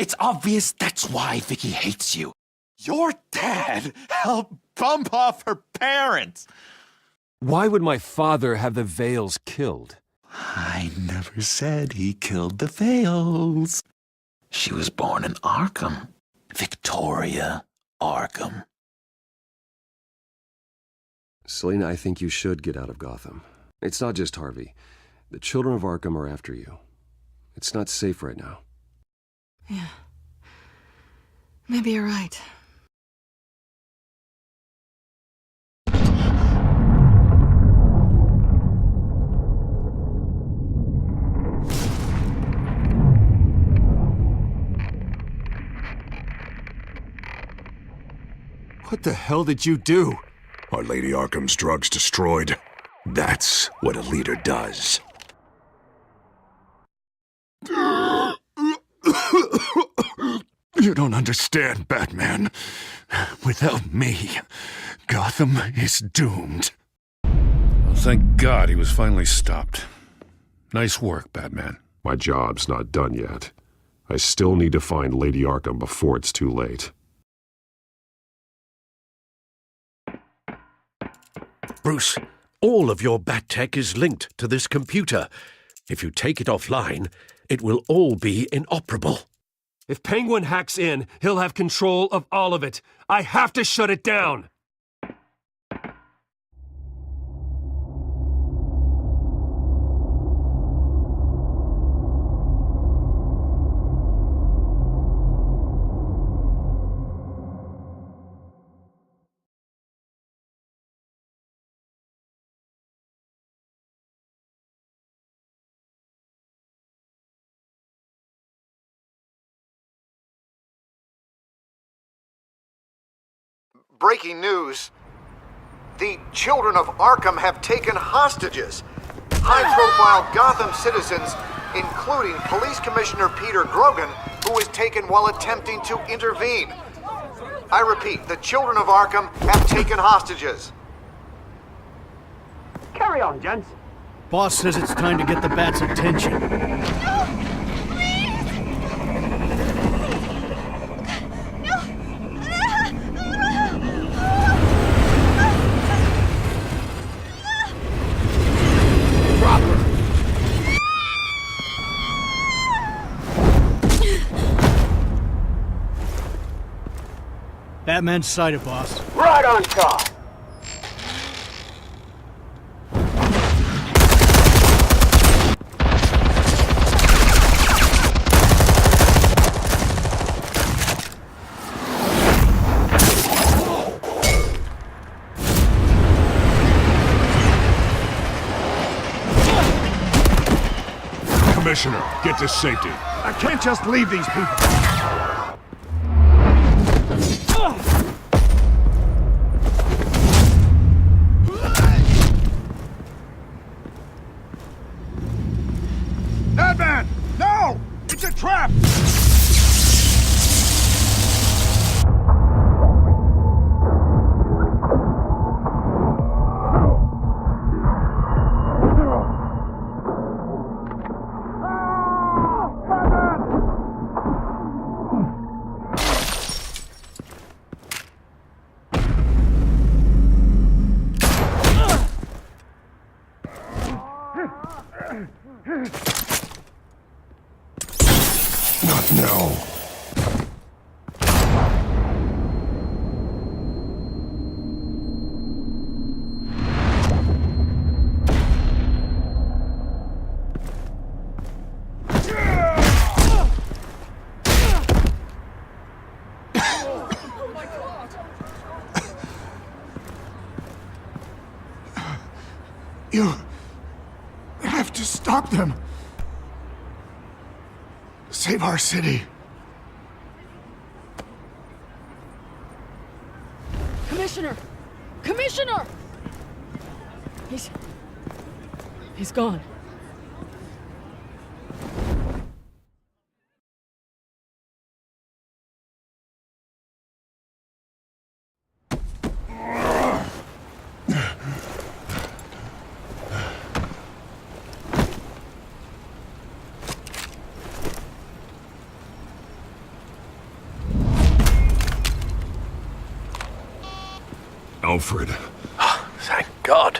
It's obvious that's why Vicky hates you. Your dad helped bump off her parents. Why would my father have the Vales killed? I never said he killed the Vales. She was born in Arkham. Victoria Arkham. Selena, I think you should get out of Gotham. It's not just Harvey. The children of Arkham are after you. It's not safe right now. Yeah. Maybe you're right. What the hell did you do? Are Lady Arkham's drugs destroyed? That's what a leader does. You don't understand, Batman. Without me, Gotham is doomed. Well, thank God he was finally stopped. Nice work, Batman. My job's not done yet. I still need to find Lady Arkham before it's too late. Bruce, all of your bat tech is linked to this computer. If you take it offline, it will all be inoperable. If Penguin hacks in, he'll have control of all of it. I have to shut it down! Breaking news. The children of Arkham have taken hostages. High-profile Gotham citizens, including Police Commissioner Peter Grogan, who was taken while attempting to intervene. I repeat, the children of Arkham have taken hostages. Carry on, gents. Boss says it's time to get the Bat's attention. Batman's sighted, boss. Right on top. Commissioner, get to safety. I can't just leave these people. Batman! No! It's a trap! Not now. You have to stop them. Save our city. Commissioner! Commissioner! He's gone. Alfred. Oh, thank God.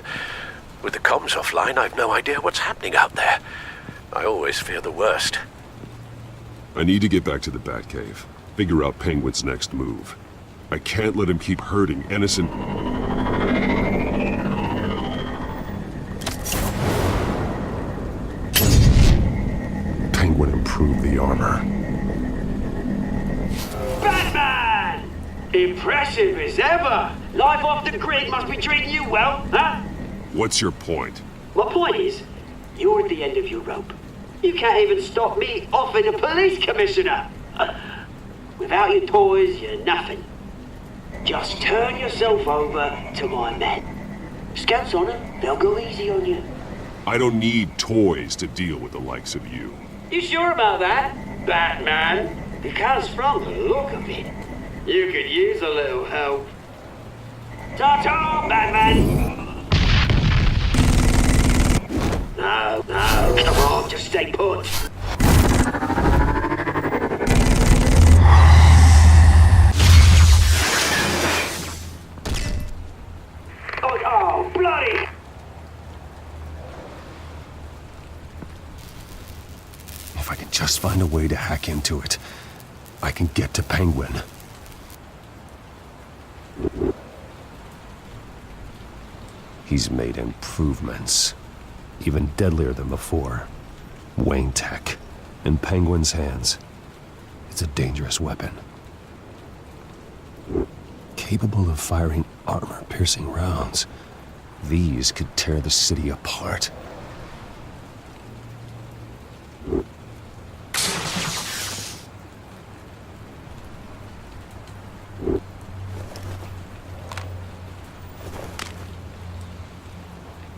With the comms offline, I've no idea what's happening out there. I always fear the worst. I need to get back to the Batcave. Figure out Penguin's next move. I can't let him keep hurting innocent... Penguin improved the armor. Batman! Impressive as ever. Life off the grid must be treating you well, huh? What's your point? My point is, you're at the end of your rope. You can't even stop me offing a police commissioner. Without your toys, you're nothing. Just turn yourself over to my men. Scouts on it, they'll go easy on you. I don't need toys to deal with the likes of you. You sure about that, Batman? Because from the look of it, you could use a little help. Ta-ta, Batman! No, come on, just stay put. Oh, bloody! If I can just find a way to hack into it, I can get to Penguin. He's made improvements, even deadlier than before. Wayne Tech, in Penguin's hands. It's a dangerous weapon. Capable of firing armor-piercing rounds. These could tear the city apart.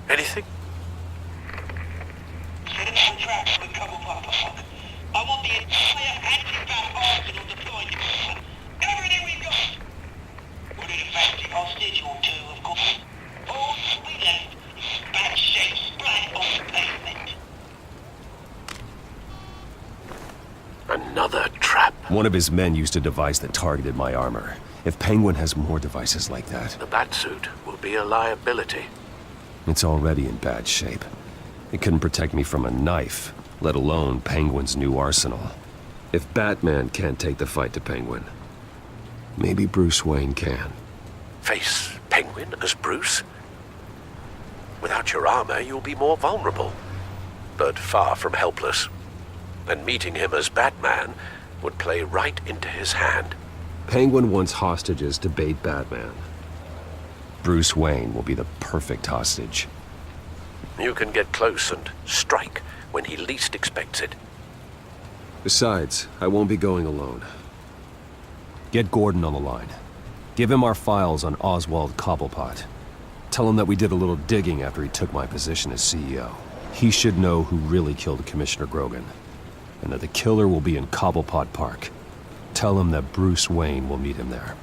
Anything? Set up some traps with plotformach. I want the entire anti-bat arsenal deployed. Everything we've got. Put in a fancy hostage or two, of course. All we left is bad shape splat on the pavement. Another trap. One of his men used a device that targeted my armor. If Penguin has more devices like that... The Batsuit will be a liability. It's already in bad shape. It couldn't protect me from a knife, let alone Penguin's new arsenal. If Batman can't take the fight to Penguin, maybe Bruce Wayne can. Face Penguin as Bruce? Without your armor, you'll be more vulnerable, but far from helpless. And meeting him as Batman would play right into his hand. Penguin wants hostages to bait Batman. Bruce Wayne will be the perfect hostage. You can get close and strike when he least expects it. Besides, I won't be going alone. Get Gordon on the line. Give him our files on Oswald Cobblepot. Tell him that we did a little digging after he took my position as CEO. He should know who really killed Commissioner Grogan, and that the killer will be in Cobblepot Park. Tell him that Bruce Wayne will meet him there.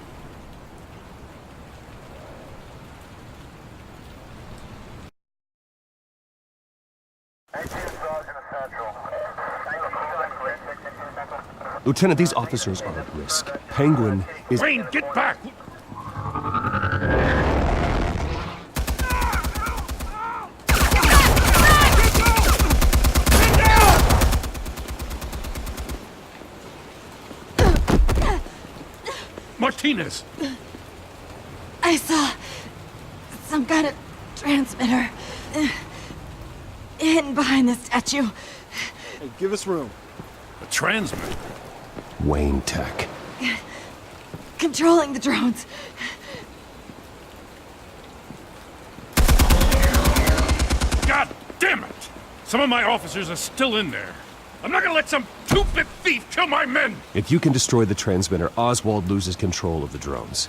Lieutenant, these officers are at risk. Penguin is... Wayne, get back! Martinez! I saw some kind of transmitter hidden behind the statue. Hey, give us room. A transmitter? Wayne Tech. Controlling the drones. God damn it! Some of my officers are still in there. I'm not gonna let some two-bit thief kill my men! If you can destroy the transmitter, Oswald loses control of the drones.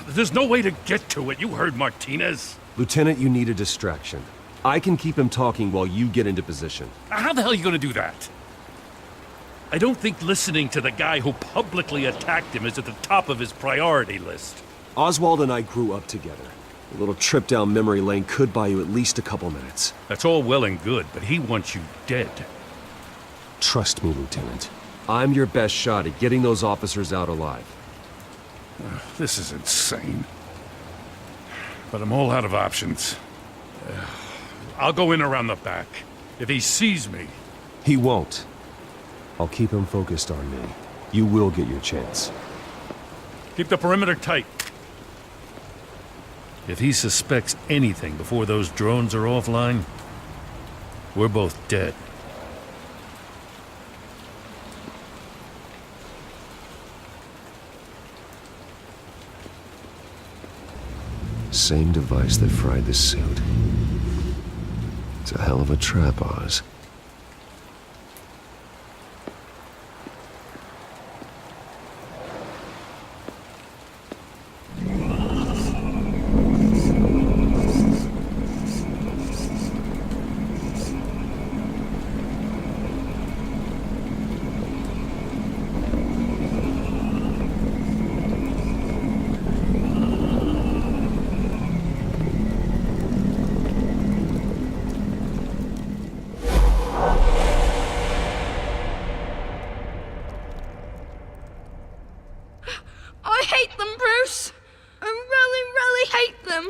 There's no way to get to it. You heard Martinez. Lieutenant, you need a distraction. I can keep him talking while you get into position. How the hell are you gonna do that? I don't think listening to the guy who publicly attacked him is at the top of his priority list. Oswald and I grew up together. A little trip down memory lane could buy you at least a couple minutes. That's all well and good, but he wants you dead. Trust me, Lieutenant. I'm your best shot at getting those officers out alive. This is insane. but I'm all out of options. I'll go in around the back. If he sees me... He won't. I'll keep him focused on me. You will get your chance. Keep the perimeter tight. If he suspects anything before those drones are offline, we're both dead. Same device that fried the suit. It's a hell of a trap, Oz. I hate them, Bruce. I really, really hate them.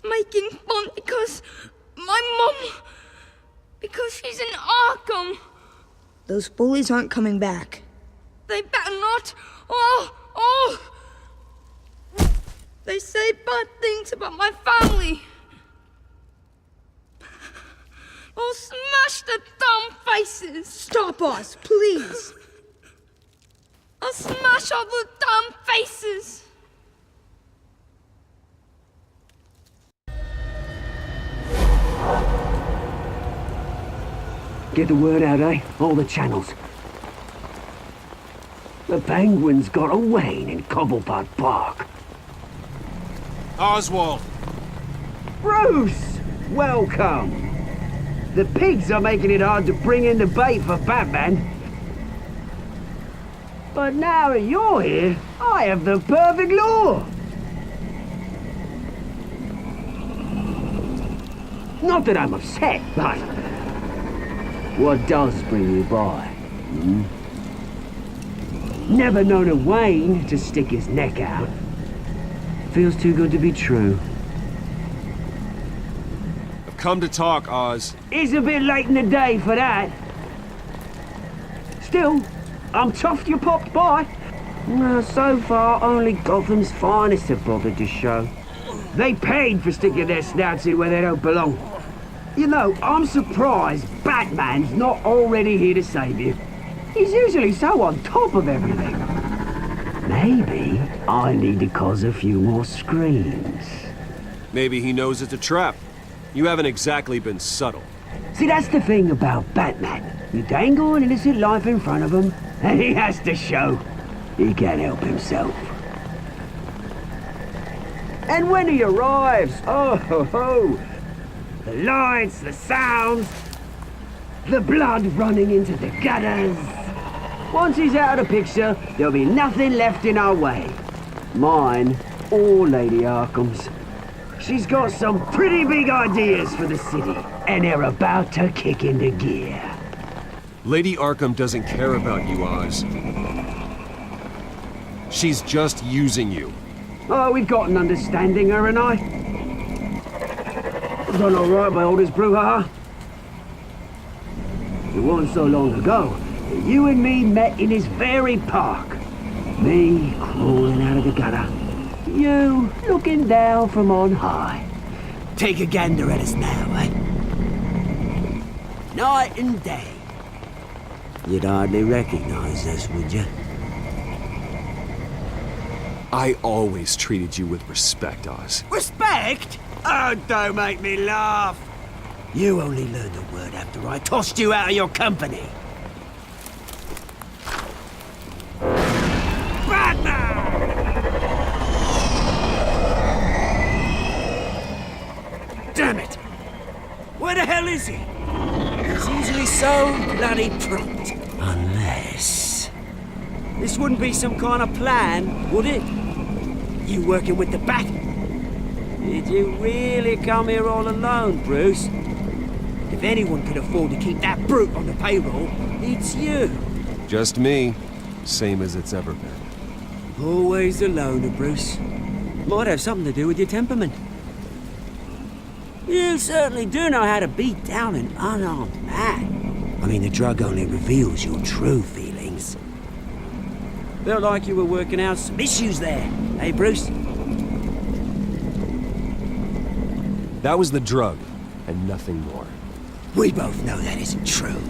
Making fun because my mum... because she's in Arkham. Those bullies aren't coming back. They better not. They say bad things about my family. I'll smash the dumb faces. Stop us, please. I'll smash all the damn faces! Get the word out, eh? All the channels. The Penguin's got a Wayne in Cobblepot Park. Oswald! Bruce! Welcome! The pigs are making it hard to bring in the bait for Batman. But now that you're here, I have the perfect lure! Not that I'm upset, but... what does bring you by? Never known a Wayne to stick his neck out. Feels too good to be true. I've come to talk, Oz. It's a bit late in the day for that. Still, I'm chuffed you popped by. So far, only Gotham's finest have bothered to show. They paid for sticking their snouts in where they don't belong. You know, I'm surprised Batman's not already here to save you. He's usually so on top of everything. Maybe I need to cause a few more screams. Maybe he knows it's a trap. You haven't exactly been subtle. See, that's the thing about Batman. You dangle an innocent life in front of him, and he has to show he can't help himself. And when he arrives, oh ho ho! The lights, the sounds, the blood running into the gutters. Once he's out of the picture, there'll be nothing left in our way. Mine or Lady Arkham's. She's got some pretty big ideas for the city, and they're about to kick into gear. Lady Arkham doesn't care about you, Oz. She's just using you. Oh, we've got an understanding, her and I. Done all right by all this brouhaha. It wasn't so long ago that you and me met in this very park. Me crawling out of the gutter. You looking down from on high. Take a gander at us now, eh? Night and day. You'd hardly recognize us, would you? I always treated you with respect, Oz. Respect? Oh, don't make me laugh. You only learned the word after I tossed you out of your company. Batman! Damn it! Where the hell is he? He's usually so bloody prompt. Unless... this wouldn't be some kind of plan, would it? You working with the Bat? Did you really come here all alone, Bruce? If anyone could afford to keep that brute on the payroll, it's you. Just me. Same as it's ever been. Always a loner, Bruce. Might have something to do with your temperament. You certainly do know how to beat down an unarmed man. I mean, the drug only reveals your true feelings. Felt like you were working out some issues there, eh, Bruce? That was the drug, and nothing more. We both know that isn't true.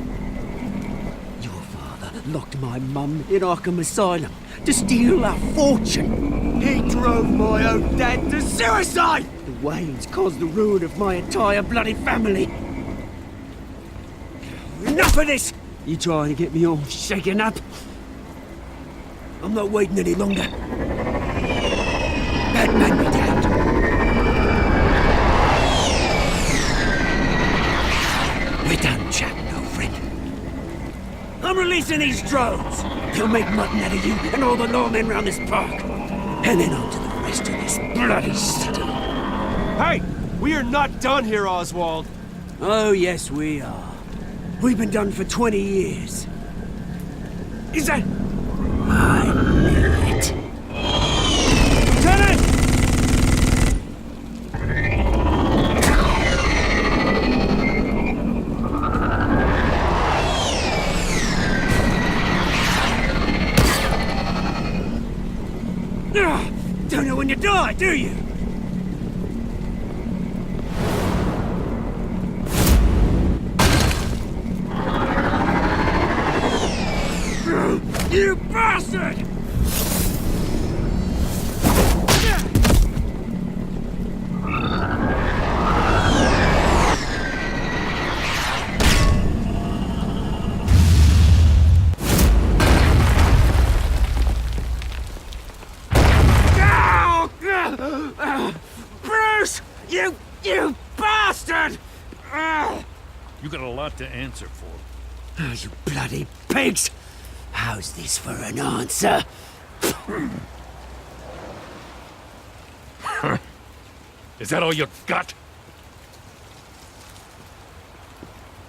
Your father locked my mum in Arkham Asylum to steal a fortune. He drove my own dad to suicide! The Waynes caused the ruin of my entire bloody family. Enough of this! You trying to get me all shaken up? I'm not waiting any longer. Batman be damned. We're done chatting, old friend. I'm releasing these drones. They'll make mutton out of you and all the lawmen around this park. And then on to the rest of this bloody city. Hey! We are not done here, Oswald! Oh, yes, we are. We've been done for 20 years. Is that... I knew it. Lieutenant! Don't know when you die, do you? You bastard! Bruce! You bastard! You got a lot to answer for. Oh, you bloody pigs! How's this for an answer? Is that all you got?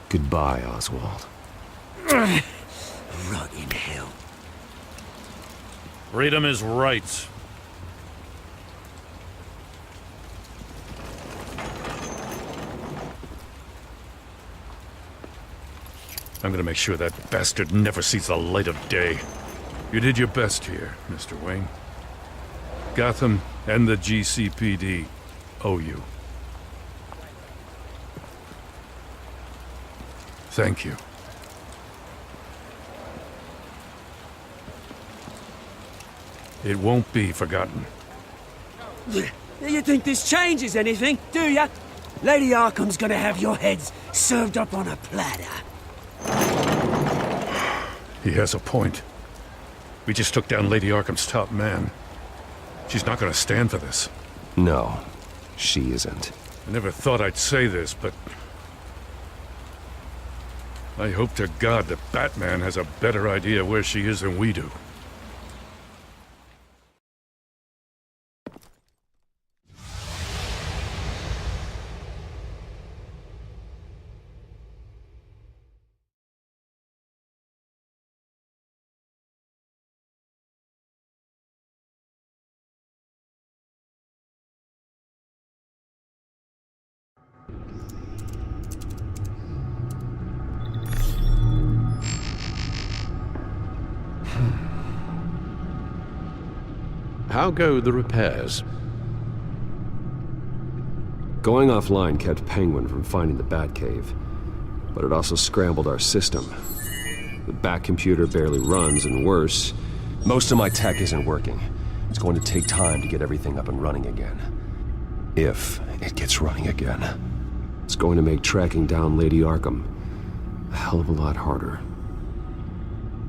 Goodbye, Oswald. Rot in hell. Freedom is rights. I'm gonna make sure that bastard never sees the light of day. You did your best here, Mr. Wayne. Gotham and the GCPD owe you. Thank you. It won't be forgotten. You think this changes anything, do ya? Lady Arkham's gonna have your heads served up on a platter. He has a point. We just took down Lady Arkham's top man. She's not gonna stand for this. No, she isn't. I never thought I'd say this, but... I hope to God that Batman has a better idea where she is than we do. How go the repairs? Going offline kept Penguin from finding the Batcave, but it also scrambled our system. The Bat computer barely runs, and worse, most of my tech isn't working. It's going to take time to get everything up and running again. If it gets running again. It's going to make tracking down Lady Arkham a hell of a lot harder.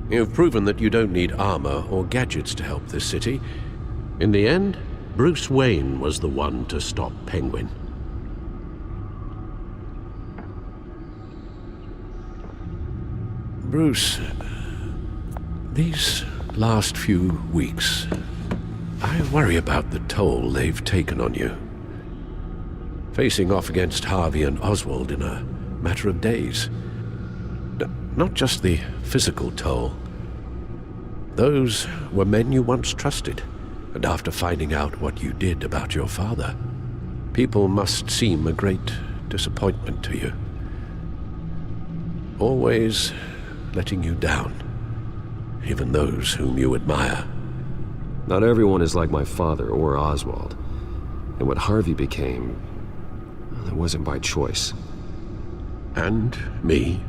You've proven that you don't need armor or gadgets to help this city. In the end, Bruce Wayne was the one to stop Penguin. Bruce, these last few weeks, I worry about the toll they've taken on you. Facing off against Harvey and Oswald in a matter of days. Not just the physical toll. Those were men you once trusted. and after finding out what you did about your father, people must seem a great disappointment to you. Always letting you down, even those whom you admire. Not everyone is like my father or Oswald. And what Harvey became, it wasn't by choice. And me.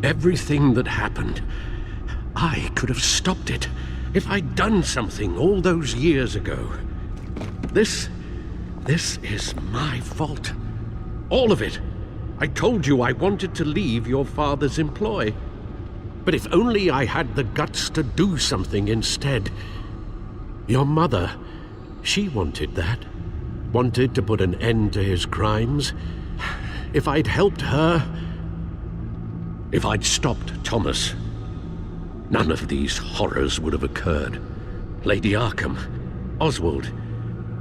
Everything that happened, I could have stopped it if I'd done something all those years ago. This is my fault. All of it. I told you I wanted to leave your father's employ. But if only I had the guts to do something instead. Your mother, she wanted that. Wanted to put an end to his crimes. If I'd helped her, if I'd stopped Thomas, none of these horrors would have occurred. Lady Arkham, Oswald,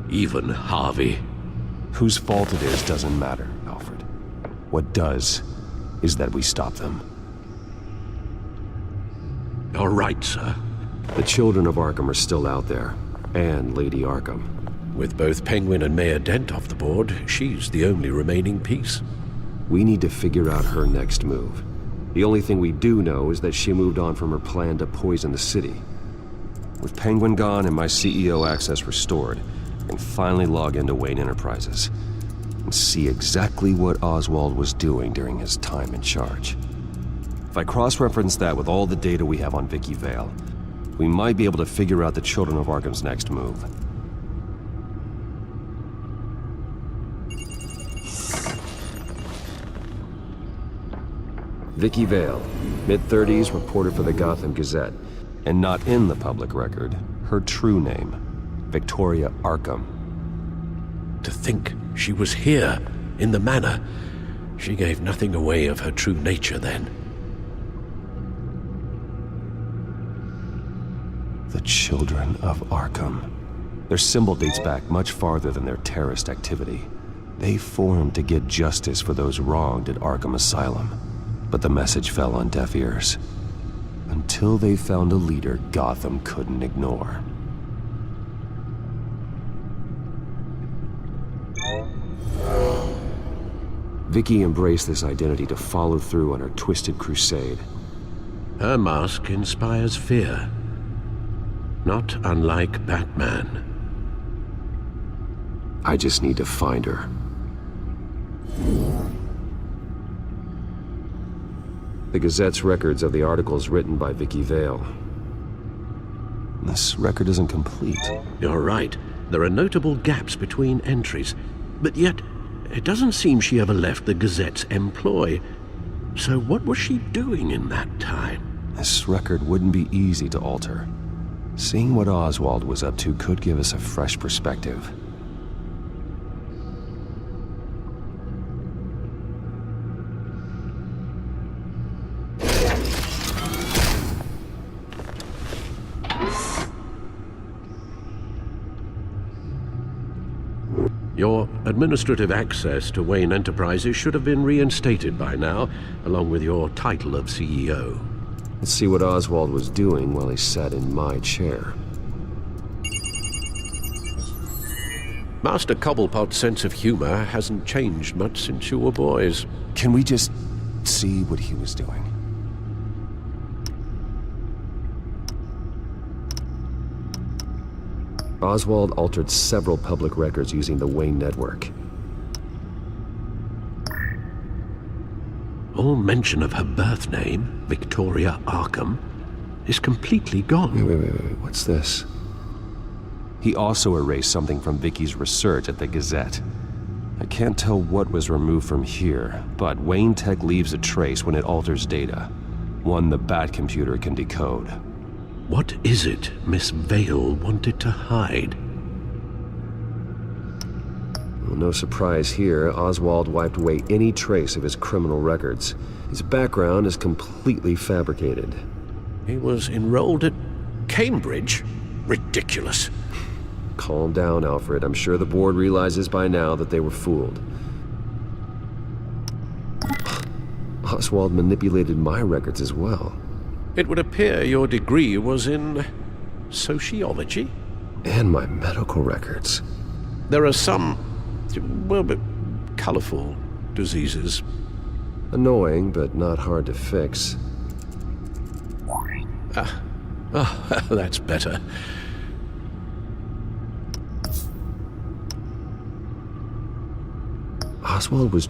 even Harvey. Whose fault it is doesn't matter, Alfred. What does is that we stop them. You're right, sir. The children of Arkham are still out there, and Lady Arkham. With both Penguin and Mayor Dent off the board, she's the only remaining piece. We need to figure out her next move. The only thing we do know is that she moved on from her plan to poison the city. With Penguin gone and my CEO access restored, I can finally log into Wayne Enterprises and see exactly what Oswald was doing during his time in charge. If I cross-reference that with all the data we have on Vicky Vale, we might be able to figure out the Children of Arkham's next move. Vicky Vale, mid-30s, reporter for the Gotham Gazette, and not in the public record, her true name, Victoria Arkham. To think she was here, in the manor. She gave nothing away of her true nature then. The Children of Arkham. Their symbol dates back much farther than their terrorist activity. They formed to get justice for those wronged at Arkham Asylum. But the message fell on deaf ears. Until they found a leader Gotham couldn't ignore. Vicky embraced this identity to follow through on her twisted crusade. Her mask inspires fear. Not unlike Batman. I just need to find her. The Gazette's records of the articles written by Vicky Vale. This record isn't complete. You're right. There are notable gaps between entries. But yet, it doesn't seem she ever left the Gazette's employ. So what was she doing in that time? This record wouldn't be easy to alter. Seeing what Oswald was up to could give us a fresh perspective. Your administrative access to Wayne Enterprises should have been reinstated by now, along with your title of CEO. Let's see what Oswald was doing while he sat in my chair. Master Cobblepot's sense of humor hasn't changed much since you were boys. Can we just see what he was doing? Oswald altered several public records using the Wayne network. All mention of her birth name, Victoria Arkham, is completely gone. Wait, what's this? He also erased something from Vicky's research at the Gazette. I can't tell what was removed from here, but Wayne Tech leaves a trace when it alters data. One the Bat computer can decode. What is it Miss Vale wanted to hide? Well, no surprise here, Oswald wiped away any trace of his criminal records. His background is completely fabricated. He was enrolled at Cambridge? Ridiculous. Calm down, Alfred. I'm sure the board realizes by now that they were fooled. Oswald manipulated my records as well. It would appear your degree was in sociology. And my medical records. There are some, well, but colorful diseases. Annoying, but not hard to fix. That's better. Oswald was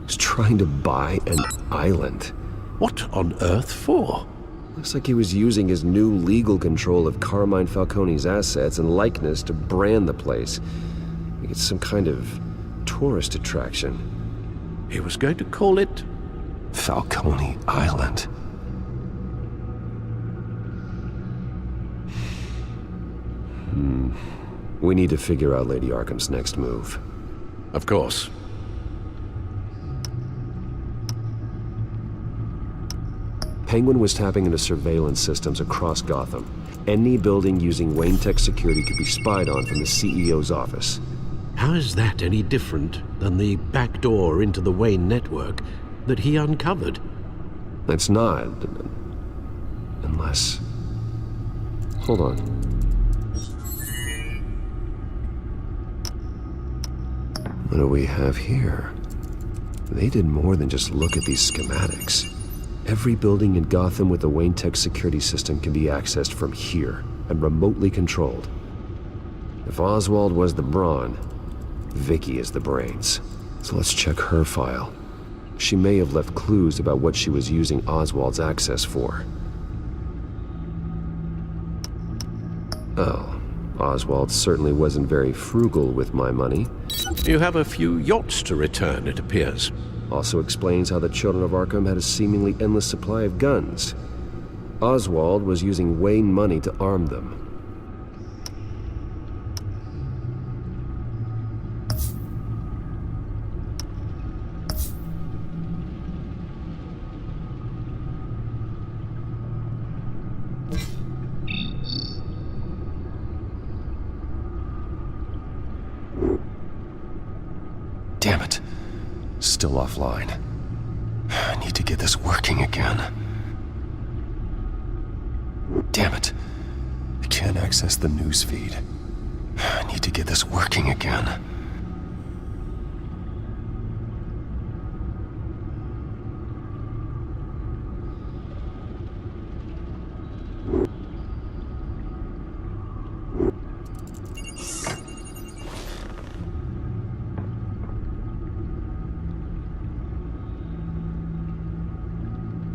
trying to buy an island. What on earth for? Looks like he was using his new legal control of Carmine Falcone's assets and likeness to brand the place. Like it's some kind of tourist attraction. He was going to call it Falcone Island. We need to figure out Lady Arkham's next move. Of course. Penguin was tapping into surveillance systems across Gotham. Any building using Wayne Tech security could be spied on from the CEO's office. How is that any different than the back door into the Wayne network that he uncovered? It's not. Unless... Hold on. What do we have here? They did more than just look at these schematics. Every building in Gotham with the Wayne Tech security system can be accessed from here and remotely controlled. If Oswald was the brawn, Vicky is the brains. So let's check her file. She may have left clues about what she was using Oswald's access for. Oh, Oswald certainly wasn't very frugal with my money. You have a few yachts to return, it appears. Also explains how the children of Arkham had a seemingly endless supply of guns. Oswald was using Wayne money to arm them. Damn it. Still offline. I need to get this working again. Damn it. I can't access the news feed. I need to get this working again.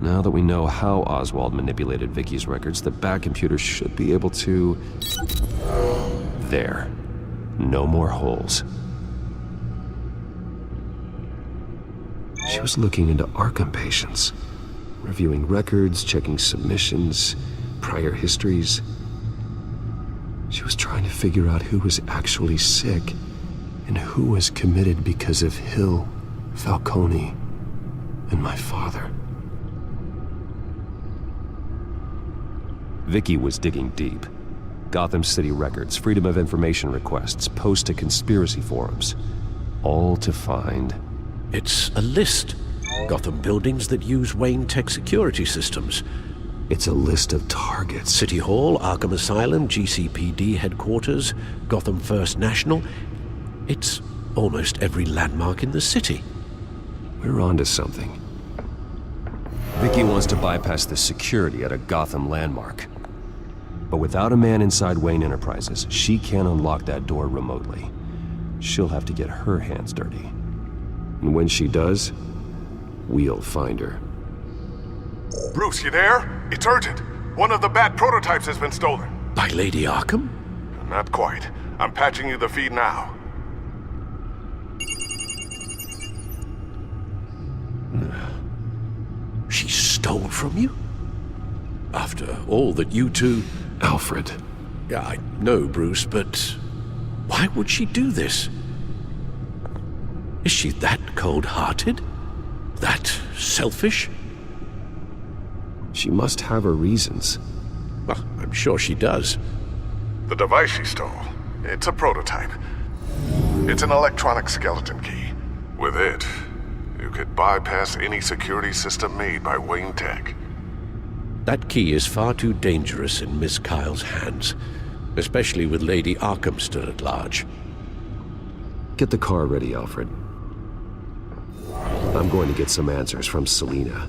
Now that we know how Oswald manipulated Vicky's records, the back computer should be able to... There. No more holes. She was looking into Arkham patients, reviewing records, checking submissions, prior histories. She was trying to figure out who was actually sick and who was committed because of Hill, Falcone, and my father. Vicky was digging deep. Gotham City records, Freedom of Information requests, posts to conspiracy forums. All to find... It's a list. Gotham buildings that use Wayne Tech security systems. It's a list of targets. City Hall, Arkham Asylum, GCPD headquarters, Gotham First National. It's almost every landmark in the city. We're onto something. Vicky wants to bypass the security at a Gotham landmark. But without a man inside Wayne Enterprises, she can't unlock that door remotely. She'll have to get her hands dirty. And when she does, we'll find her. Bruce, you there? It's urgent. One of the Bat prototypes has been stolen. By Lady Arkham? Not quite. I'm patching you the feed now. She stole from you? After all that you two... Alfred. Yeah, I know, Bruce, but why would she do this? Is she that cold-hearted? That selfish? She must have her reasons. Well, I'm sure she does. The device she stole, it's a prototype. It's an electronic skeleton key. With it, you could bypass any security system made by Wayne Tech. That key is far too dangerous in Miss Kyle's hands, especially with Lady Arkham still at large. Get the car ready, Alfred. I'm going to get some answers from Selina.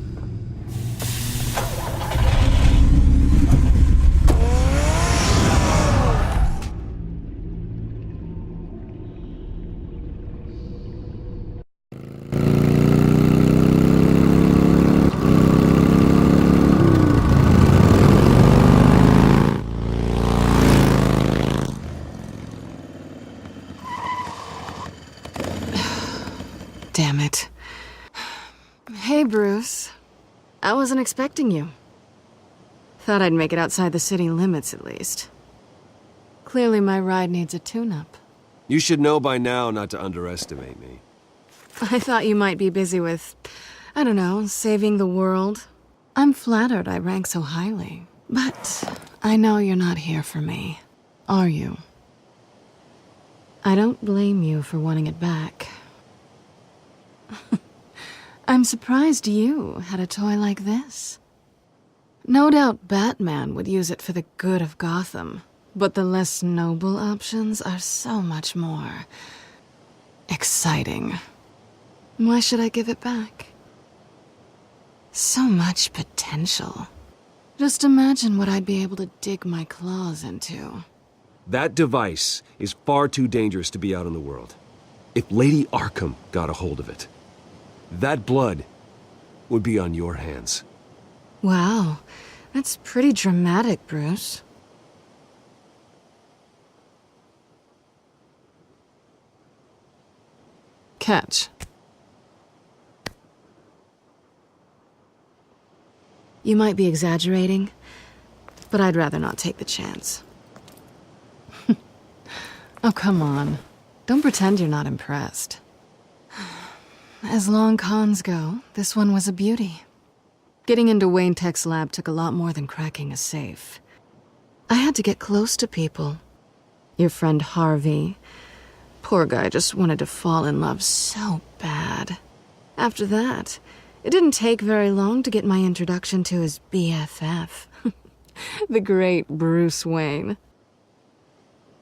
Damn it. Hey, Bruce. I wasn't expecting you. Thought I'd make it outside the city limits, at least. Clearly my ride needs a tune-up. You should know by now not to underestimate me. I thought you might be busy with, I don't know, saving the world. I'm flattered I rank so highly. But I know you're not here for me, are you? I don't blame you for wanting it back. I'm surprised you had a toy like this. No doubt Batman would use it for the good of Gotham, but the less noble options are so much more exciting. Why should I give it back? So much potential. Just imagine what I'd be able to dig my claws into. That device is far too dangerous to be out in the world. If Lady Arkham got a hold of it, that blood would be on your hands. Wow, that's pretty dramatic, Bruce. Catch. You might be exaggerating, but I'd rather not take the chance. Oh, come on. Don't pretend you're not impressed. As long cons go, this one was a beauty. Getting into Wayne Tech's lab took a lot more than cracking a safe. I had to get close to people. Your friend Harvey. Poor guy just wanted to fall in love so bad. After that, it didn't take very long to get my introduction to his BFF. The great Bruce Wayne.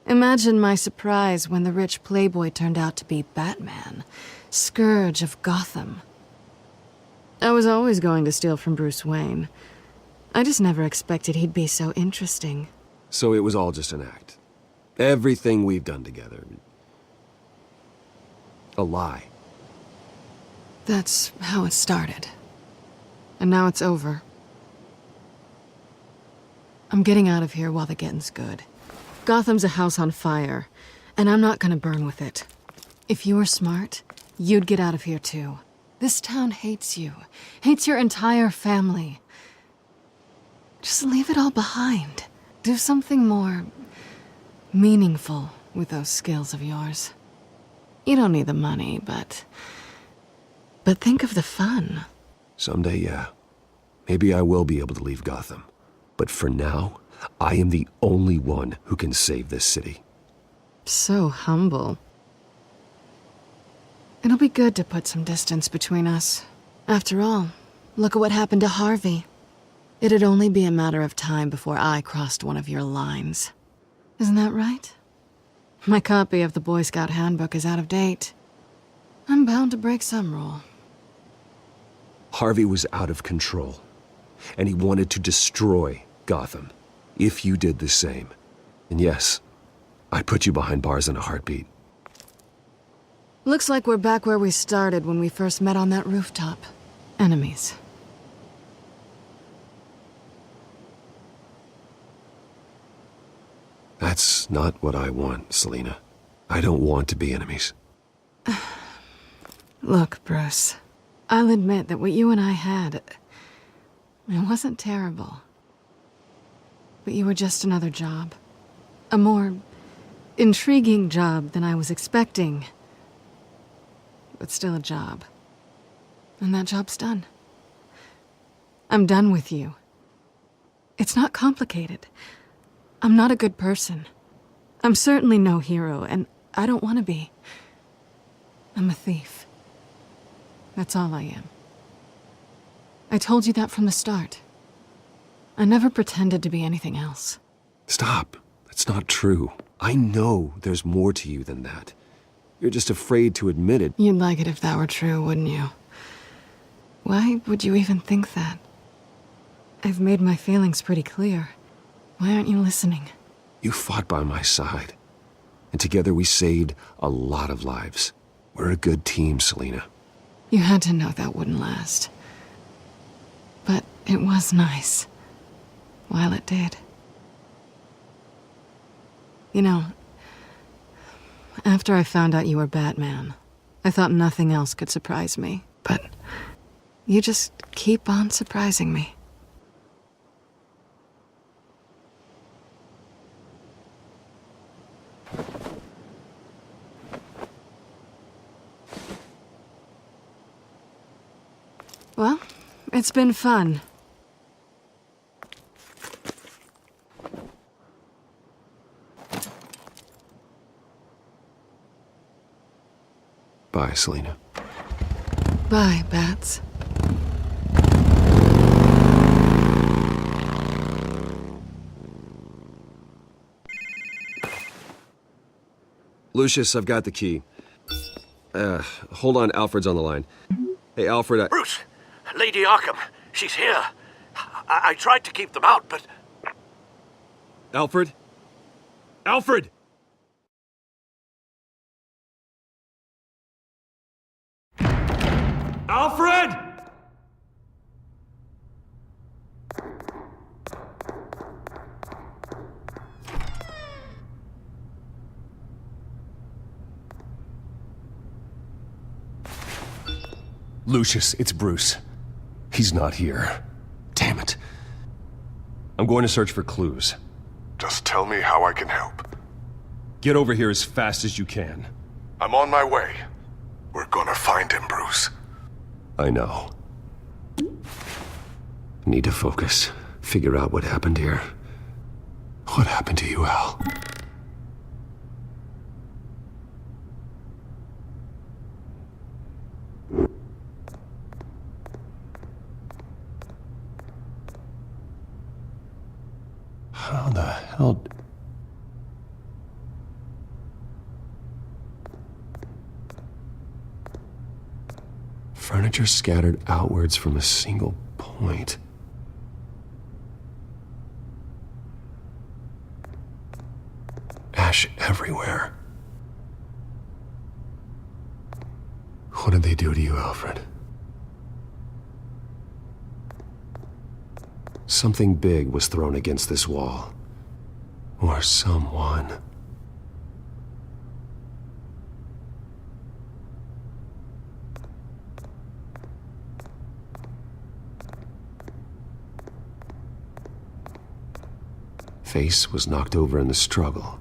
Imagine my surprise when the rich playboy turned out to be Batman, Scourge of Gotham. I was always going to steal from Bruce Wayne. I just never expected he'd be so interesting. So it was all just an act. Everything we've done together. A lie. That's how it started. And now it's over. I'm getting out of here while the getting's good. Gotham's a house on fire, and I'm not gonna burn with it. If you were smart, you'd get out of here too. This town hates you, hates your entire family. Just leave it all behind. Do something more meaningful with those skills of yours. You don't need the money, but think of the fun. Someday, yeah. Maybe I will be able to leave Gotham. But for now, I am the only one who can save this city. So humble. It'll be good to put some distance between us. After all, look at what happened to Harvey. It'd only be a matter of time before I crossed one of your lines. Isn't that right? My copy of the Boy Scout handbook is out of date. I'm bound to break some rule. Harvey was out of control, and he wanted to destroy Gotham. If you did the same. And yes, I'd put you behind bars in a heartbeat. Looks like we're back where we started when we first met on that rooftop. Enemies. That's not what I want, Selina. I don't want to be enemies. Look, Bruce. I'll admit that what you and I had, it wasn't terrible. But you were just another job. A more intriguing job than I was expecting. But still a job. And that job's done. I'm done with you. It's not complicated. I'm not a good person. I'm certainly no hero, and I don't want to be. I'm a thief. That's all I am. I told you that from the start. I never pretended to be anything else. Stop. That's not true. I know there's more to you than that. You're just afraid to admit it. You'd like it if that were true, wouldn't you? Why would you even think that? I've made my feelings pretty clear. Why aren't you listening? You fought by my side. And together we saved a lot of lives. We're a good team, Selina. You had to know that wouldn't last. But it was nice. While it did. You know, after I found out you were Batman, I thought nothing else could surprise me. But you just keep on surprising me. Well, it's been fun. Bye, Selina. Bye, Bats. Lucius, I've got the key. Hold on, Alfred's on the line. Hey, Alfred, Bruce! Lady Arkham! She's here! I tried to keep them out, but... Alfred? Alfred! Alfred! Lucius, it's Bruce. He's not here. Damn it. I'm going to search for clues. Just tell me how I can help. Get over here as fast as you can. I'm on my way. We're gonna find him, Bruce. I know. Need to focus. Figure out what happened here. What happened to you, Al? How the hell... Furniture scattered outwards from a single point. Ash everywhere. What did they do to you, Alfred? Something big was thrown against this wall. Or someone. Face was knocked over in the struggle.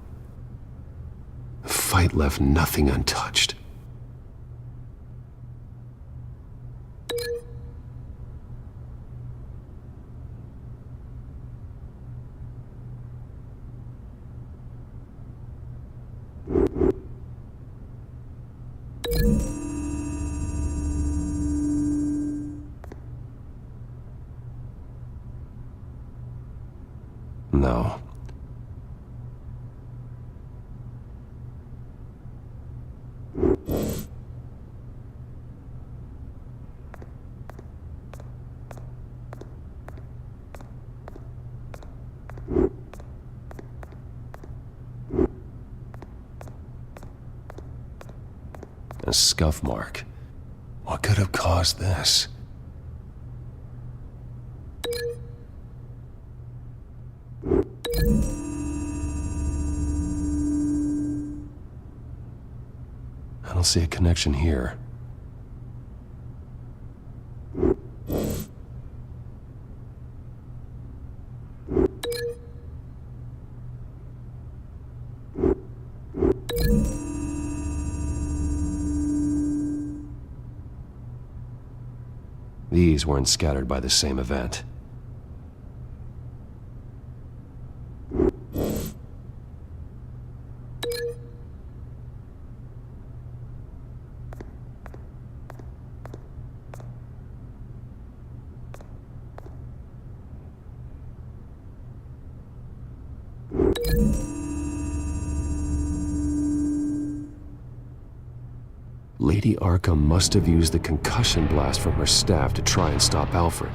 The fight left nothing untouched. No. A scuff mark. What could have caused this? I don't see a connection here. These weren't scattered by the same event. Lady Arkham must have used the concussion blast from her staff to try and stop Alfred.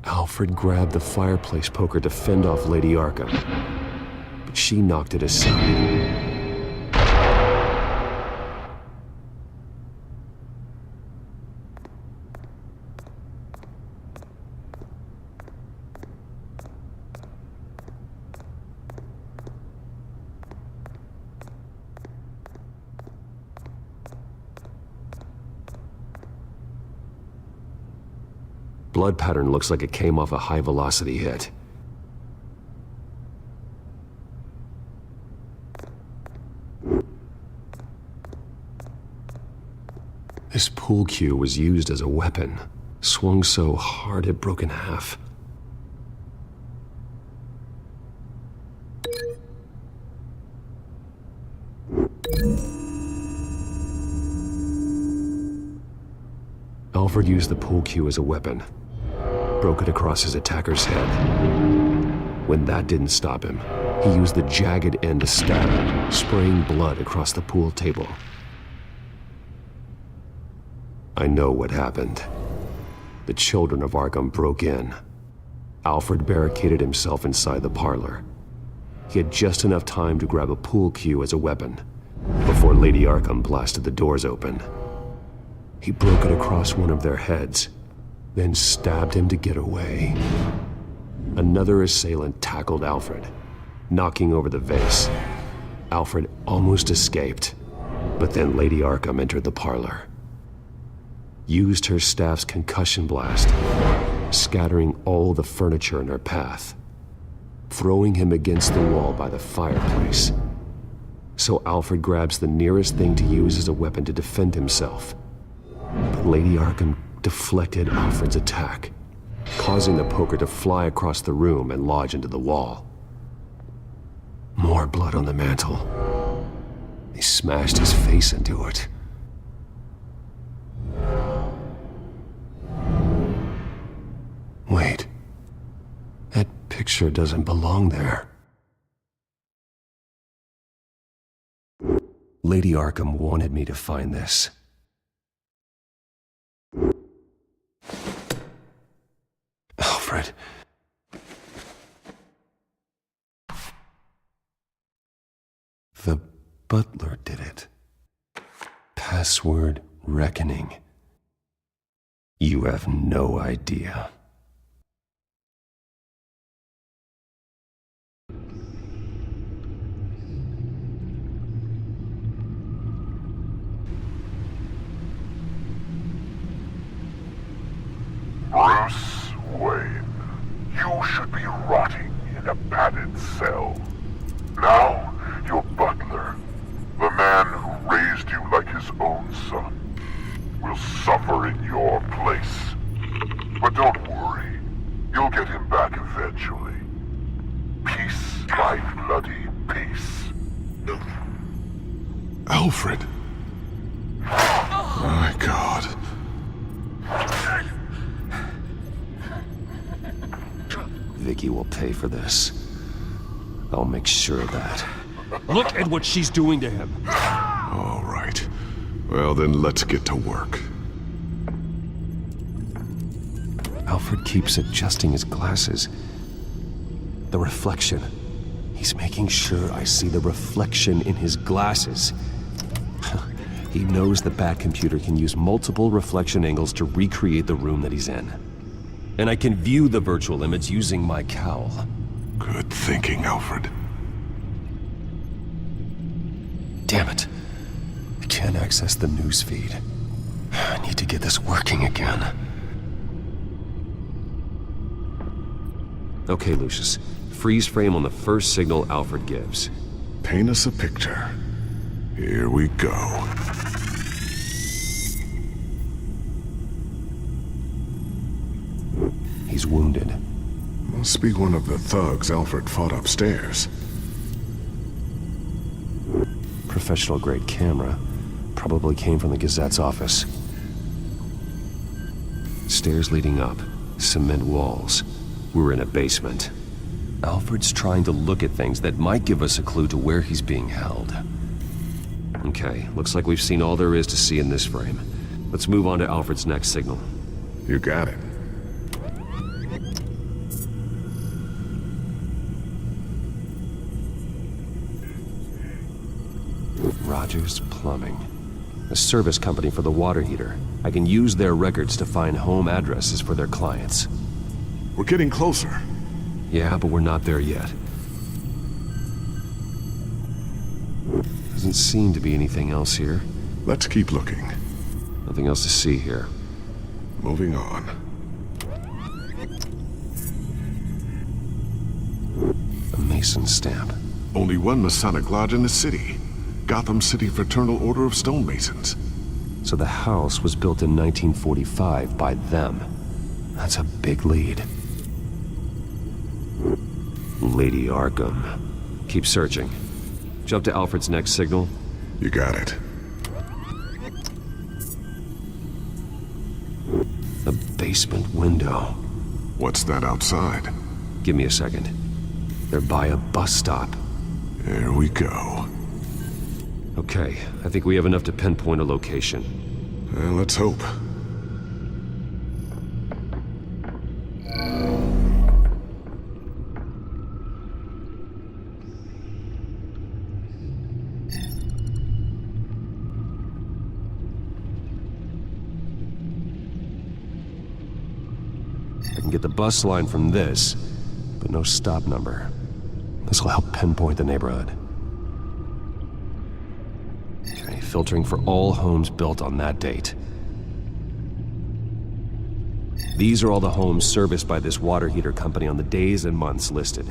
Alfred grabbed the fireplace poker to fend off Lady Arkham, but she knocked it aside. Blood pattern looks like it came off a high-velocity hit. This pool cue was used as a weapon, swung so hard it broke in half. Alfred used the pool cue as a weapon. Broke it across his attacker's head. When that didn't stop him, he used the jagged end to stab him, spraying blood across the pool table. I know what happened. The children of Arkham broke in. Alfred barricaded himself inside the parlor. He had just enough time to grab a pool cue as a weapon before Lady Arkham blasted the doors open. He broke it across one of their heads, then stabbed him to get away. Another assailant tackled Alfred, knocking over the vase. Alfred almost escaped, but then Lady Arkham entered the parlor. Used her staff's concussion blast, scattering all the furniture in her path, throwing him against the wall by the fireplace. So Alfred grabs the nearest thing to use as a weapon to defend himself. But Lady Arkham deflected Alfred's attack, causing the poker to fly across the room and lodge into the wall. More blood on the mantel. They smashed his face into it. Wait. That picture doesn't belong there. Lady Arkham wanted me to find this. Alfred. The butler did it. Password reckoning. You have no idea. Bruce Wayne, you should be rotting in a padded cell. Now, your butler, the man who raised you like his own son, will suffer in your place. But don't worry, you'll get him back eventually. Piece by bloody piece. Alfred. My God. Vicky will pay for this. I'll make sure of that. Look at what she's doing to him. All right. Well, then let's get to work. Alfred keeps adjusting his glasses. The reflection. He's making sure I see the reflection in his glasses. He knows the Batcomputer can use multiple reflection angles to recreate the room that he's in. And I can view the virtual image using my cowl. Good thinking, Alfred. Damn it. I can't access the news feed. I need to get this working again. Okay, Lucius. Freeze frame on the first signal Alfred gives. Paint us a picture. Here we go. he's wounded. Must be one of the thugs Alfred fought upstairs. Professional-grade camera. Probably came from the Gazette's office. Stairs leading up. Cement walls. We're in a basement. Alfred's trying to look at things that might give us a clue to where he's being held. Okay, looks like we've seen all there is to see in this frame. Let's move on to Alfred's next signal. You got it. Rogers Plumbing. A service company for the water heater. I can use their records to find home addresses for their clients. We're getting closer. Yeah, but we're not there yet. Doesn't seem to be anything else here. Let's keep looking. Nothing else to see here. Moving on. A Mason stamp. Only one Masonic lodge in the city. Gotham City Fraternal Order of Stonemasons. So the house was built in 1945 by them. That's a big lead. Lady Arkham. Keep searching. Jump to Alfred's next signal. You got it. A basement window. What's that outside? Give me a second. They're by a bus stop. There we go. Okay, I think we have enough to pinpoint a location. Well, let's hope. I can get the bus line from this, but no stop number. This will help pinpoint the neighborhood. Okay, filtering for all homes built on that date. These are all the homes serviced by this water heater company on the days and months listed.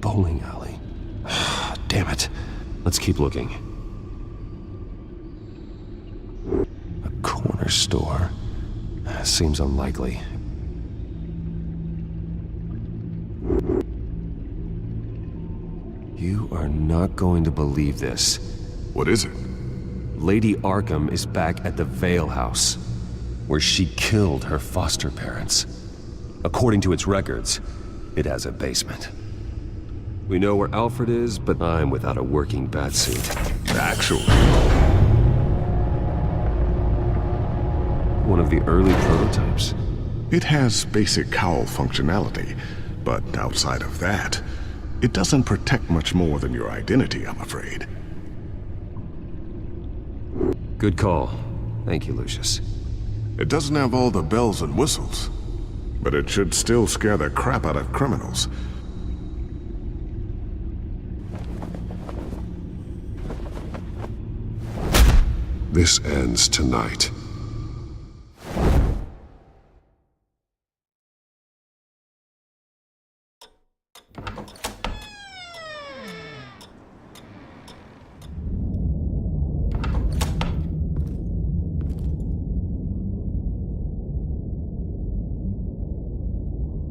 Bowling alley. Damn it. Let's keep looking. A corner store. Seems unlikely. You are not going to believe this. What is it? Lady Arkham is back at the Vale House, where she killed her foster parents. According to its records, it has a basement. We know where Alfred is, but I'm without a working batsuit. Actually. One of the early prototypes? It has basic cowl functionality, but outside of that, it doesn't protect much more than your identity, I'm afraid. Good call. Thank you, Lucius. It doesn't have all the bells and whistles, but it should still scare the crap out of criminals. This ends tonight.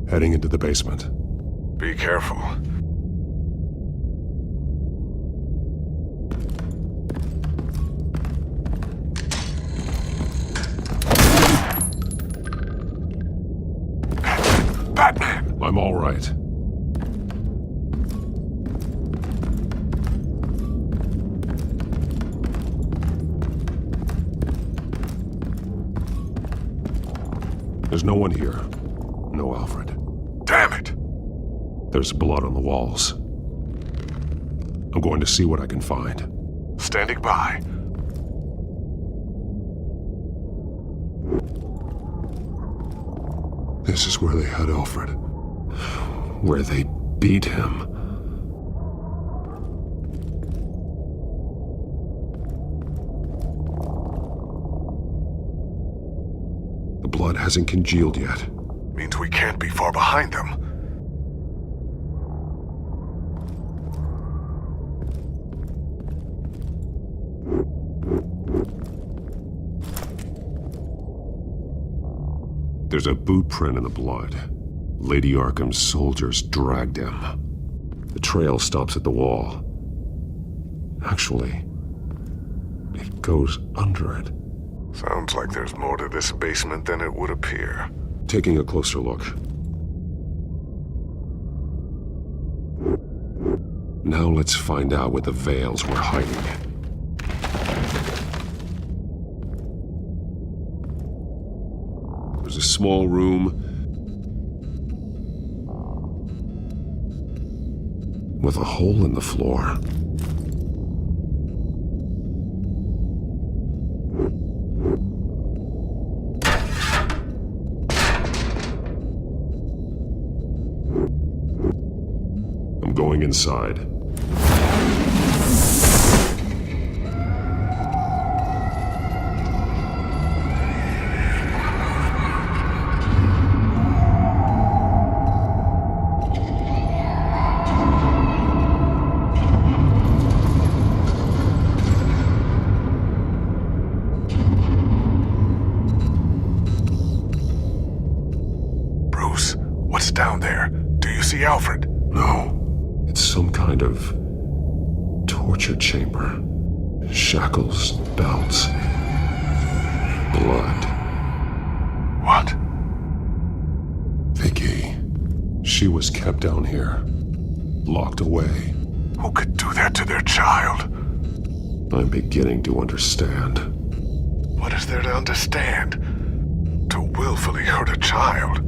Heading into the basement. Be careful. Batman! I'm all right. There's no one here. No Alfred. Damn it! There's blood on the walls. I'm going to see what I can find. Standing by. This is where they had Alfred. Where they beat him. The blood hasn't congealed yet. Means we can't be far behind them. There's a boot print in the blood. Lady Arkham's soldiers dragged him. The trail stops at the wall. Actually, it goes under it. Sounds like there's more to this basement than it would appear. Taking a closer look. Now let's find out what the Veils were hiding. There's a small room with a hole in the floor. I'm going inside. Bruce, what's down there? Do you see Alfred? No. It's some kind of torture chamber. Shackles, belts, blood. What? Vicky. She was kept down here. Locked away. Who could do that to their child? I'm beginning to understand. What is there to understand? To willfully hurt a child?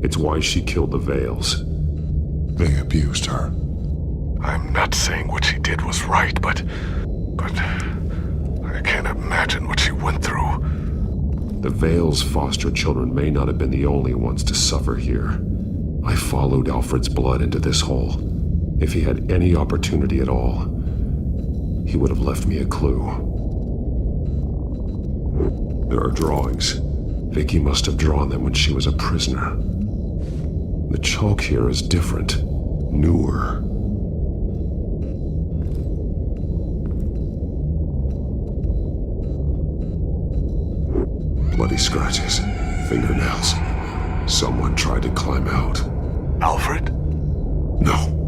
It's why she killed the Veils. They abused her. I'm not saying what she did was right, but I can't imagine what she went through. The Veils' foster children may not have been the only ones to suffer here. I followed Alfred's blood into this hole. If he had any opportunity at all, he would have left me a clue. There are drawings. Vicky must have drawn them when she was a prisoner. The chalk here is different, newer. Bloody scratches, fingernails. Someone tried to climb out. Alfred? No.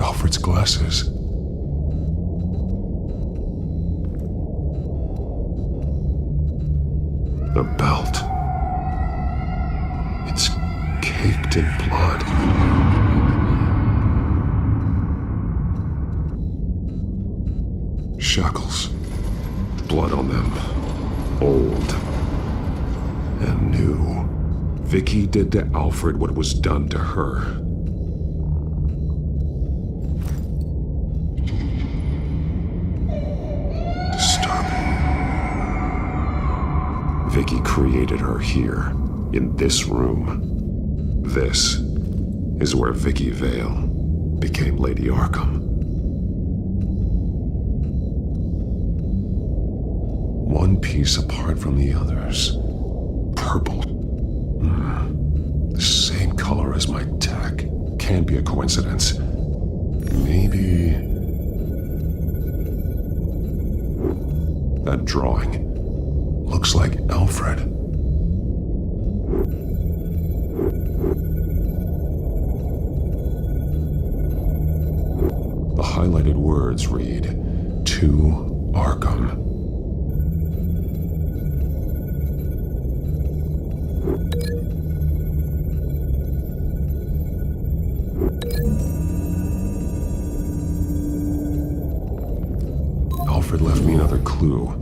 Alfred's glasses. The belt. It's caked in blood. Shackles. Blood on them. Old. And new. Vicky did to Alfred what was done to her. Vicky created her here, in this room. This is where Vicky Vale became Lady Arkham. One piece apart from the others. Purple. The same color as my tech. Can't be a coincidence. Maybe... that drawing looks like Alfred. The highlighted words read, "To Arkham." Alfred left me another clue.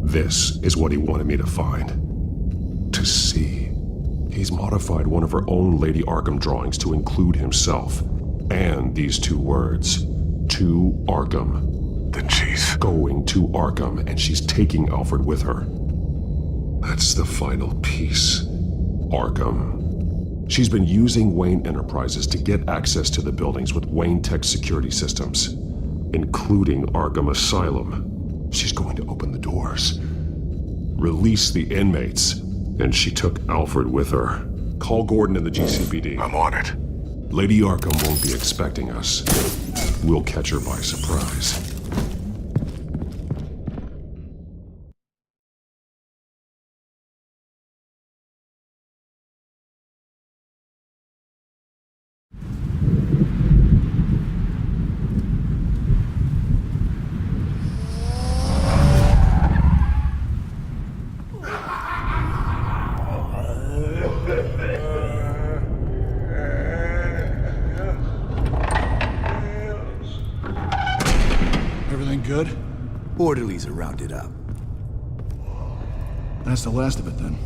This is what he wanted me to find. To see. He's modified one of her own Lady Arkham drawings to include himself. And these two words. To Arkham. Then she's going to Arkham, and she's taking Alfred with her. That's the final piece. Arkham. She's been using Wayne Enterprises to get access to the buildings with Wayne Tech security systems, including Arkham Asylum. She's going to open the doors, release the inmates, and she took Alfred with her. Call Gordon and the GCPD. I'm on it. Lady Arkham won't be expecting us. We'll catch her by surprise. Everything good? Orderlies are rounded up. That's the last of it then.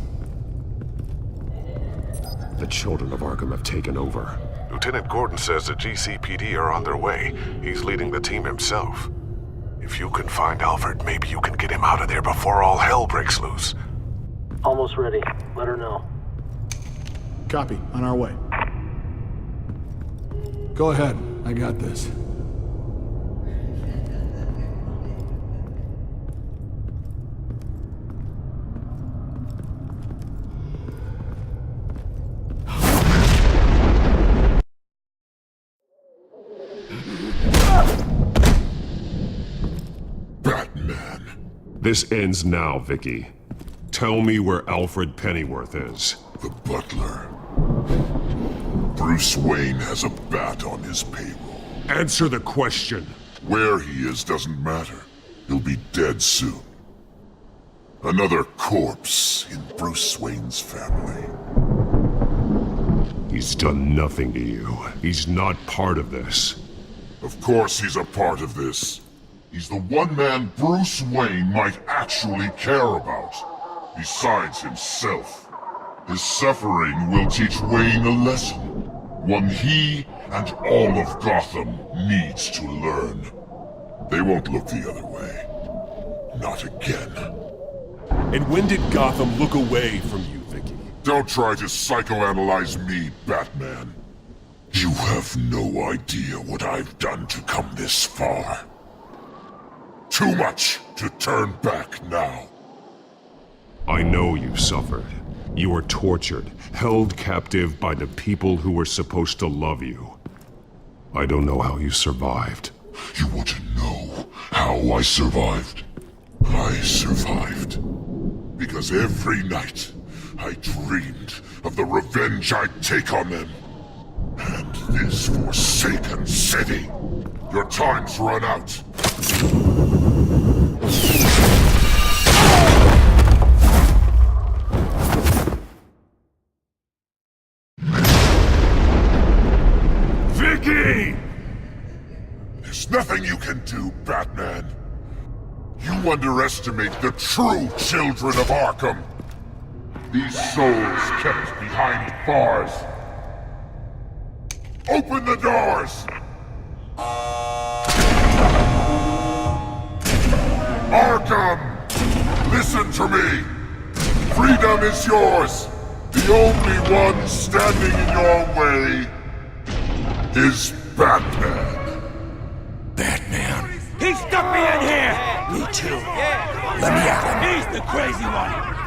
The children of Arkham have taken over. Lieutenant Gordon says the GCPD are on their way. He's leading the team himself. If you can find Alfred, maybe you can get him out of there before all hell breaks loose. Almost ready. Let her know. Copy. On our way. Go ahead. I got this. This ends now, Vicky. Tell me where Alfred Pennyworth is. The butler. Bruce Wayne has a bat on his payroll. Answer the question. Where he is doesn't matter. He'll be dead soon. Another corpse in Bruce Wayne's family. He's done nothing to you. He's not part of this. Of course he's a part of this. He's the one man Bruce Wayne might actually care about, besides himself. His suffering will teach Wayne a lesson, one he and all of Gotham needs to learn. They won't look the other way. Not again. And when did Gotham look away from you, Vicky? Don't try to psychoanalyze me, Batman. You have no idea what I've done to come this far. Too much to turn back now. I know you suffered. You were tortured, held captive by the people who were supposed to love you. I don't know how you survived. You want to know how I survived? I survived because every night I dreamed of the revenge I'd take on them. And this forsaken city. Your time's run out. Vicky! There's nothing you can do, Batman. You underestimate the true children of Arkham. These souls kept behind bars. Open the doors! Arkham! Listen to me! Freedom is yours! The only one standing in your way is Batman. Batman. He stuck me in here! Me too. Let me at him. He's the crazy one!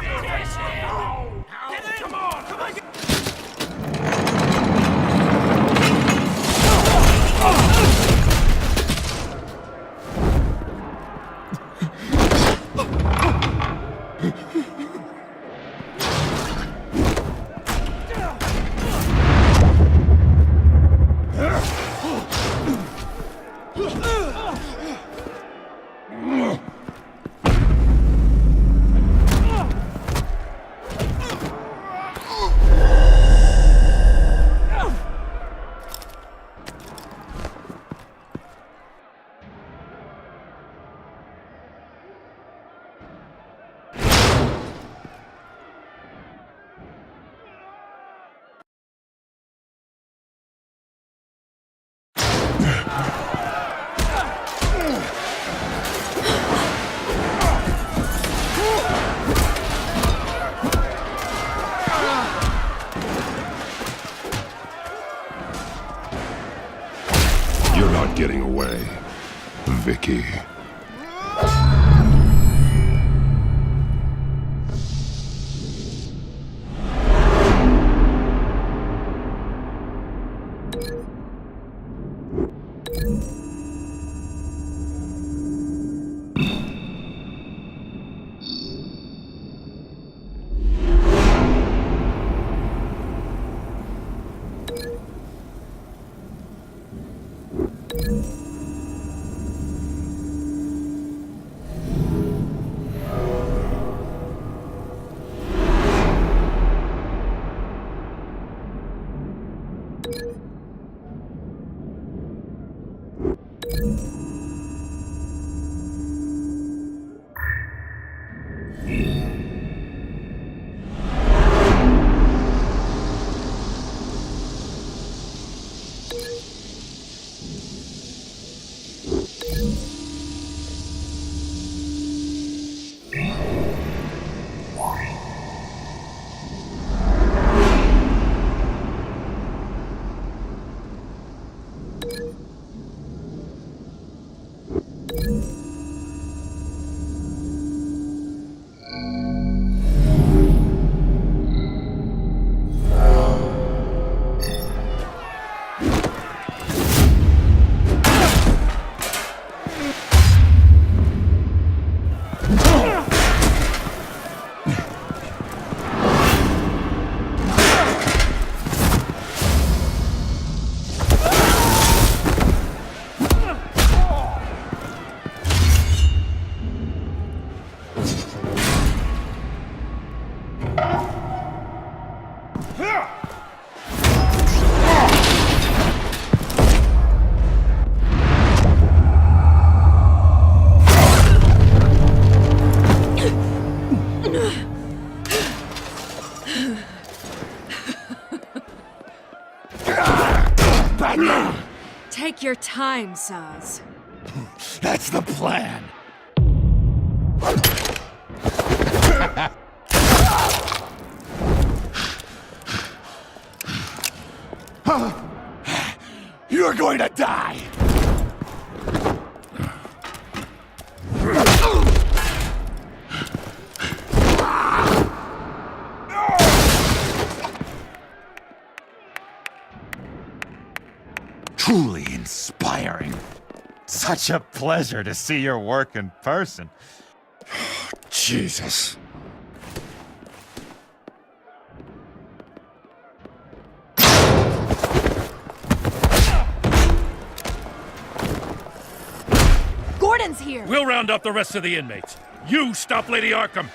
You're not getting away, Vicky. your time, Saz. That's the plan. You're going to die! Truly inspiring. Such a pleasure to see your work in person. Jesus. Gordon's here! We'll round up the rest of the inmates. You stop Lady Arkham!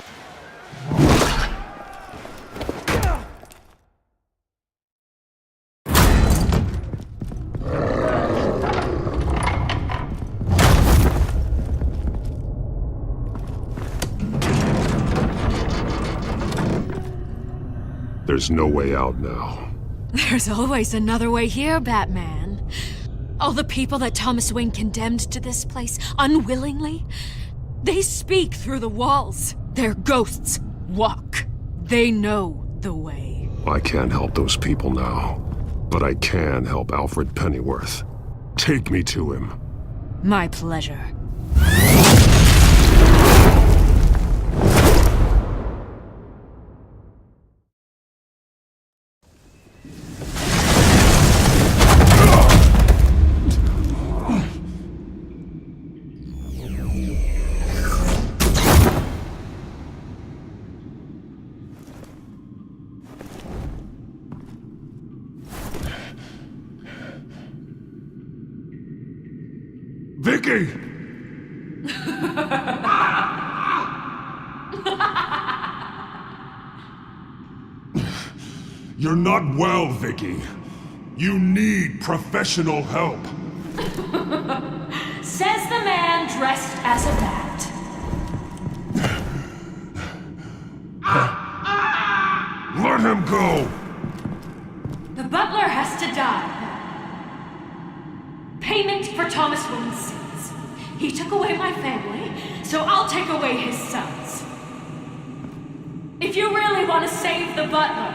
There's no way out now. There's always another way here, Batman. All the people that Thomas Wayne condemned to this place unwillingly, they speak through the walls. Their ghosts walk. They know the way. I can't help those people now, but I can help Alfred Pennyworth. Take me to him. My pleasure. Vicky! You're not well, Vicky. You need professional help. Says the man dressed as a bat. Let him go! The butler has to die. Payment for Thomas Wayne's sins. He took away my family, so I'll take away his sons. If you really want to save the butler,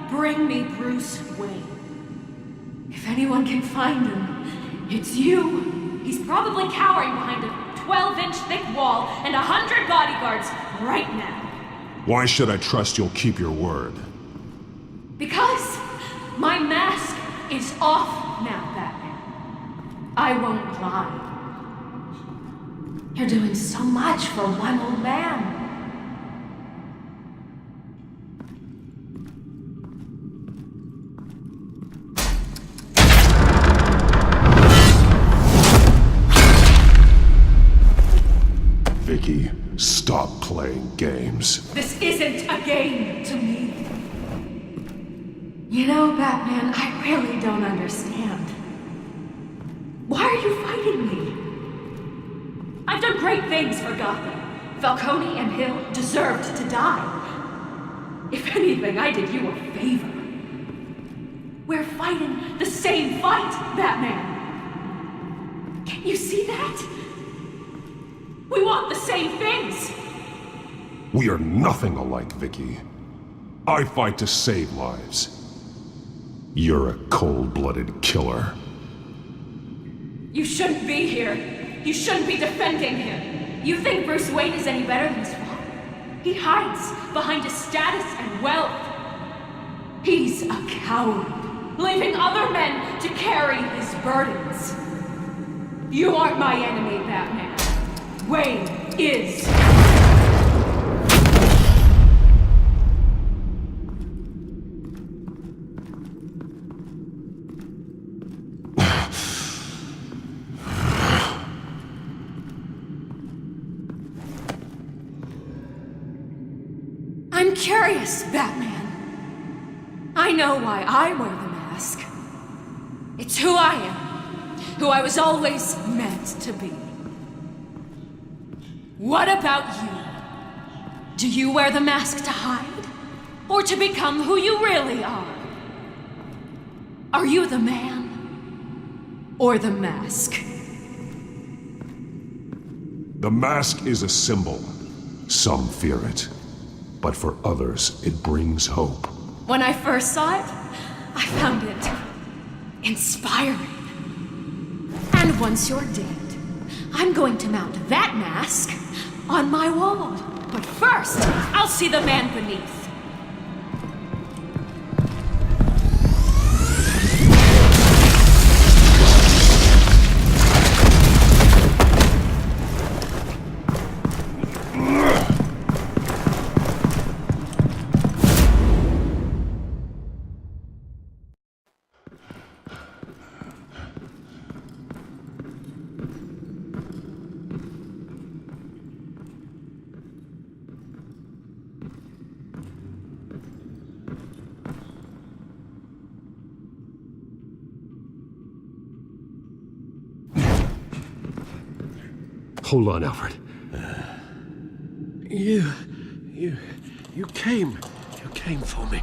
bring me Bruce Wayne. If anyone can find him, it's you. He's probably cowering behind a 12-inch thick wall and 100 bodyguards right now. Why should I trust you'll keep your word? Because my mask is off now, Batman. I won't lie. You're doing so much for one old man. Vicky, stop playing games. This isn't a game to me. You know, Batman, I really don't understand. Why are you fighting me? I've done great things for Gotham. Falcone and Hill deserved to die. If anything, I did you a favor. We're fighting the same fight, Batman. Can't you see that? We want the same things. We are nothing alike, Vicky. I fight to save lives. You're a cold-blooded killer. You shouldn't be here. You shouldn't be defending him. You think Bruce Wayne is any better than his father? He hides behind his status and wealth. He's a coward, leaving other men to carry his burdens. You aren't my enemy, Batman. Wayne is. I'm curious, Batman. I know why I wear the mask. It's who I am, who I was always meant to be. What about you? Do you wear the mask to hide? Or to become who you really are? Are you the man? or the mask? The mask is a symbol. Some fear it. But for others, it brings hope. When I first saw it, I found it inspiring. And once you're dead, I'm going to mount that mask on my wall. But first, I'll see the man beneath. Hold on, Alfred. You came for me.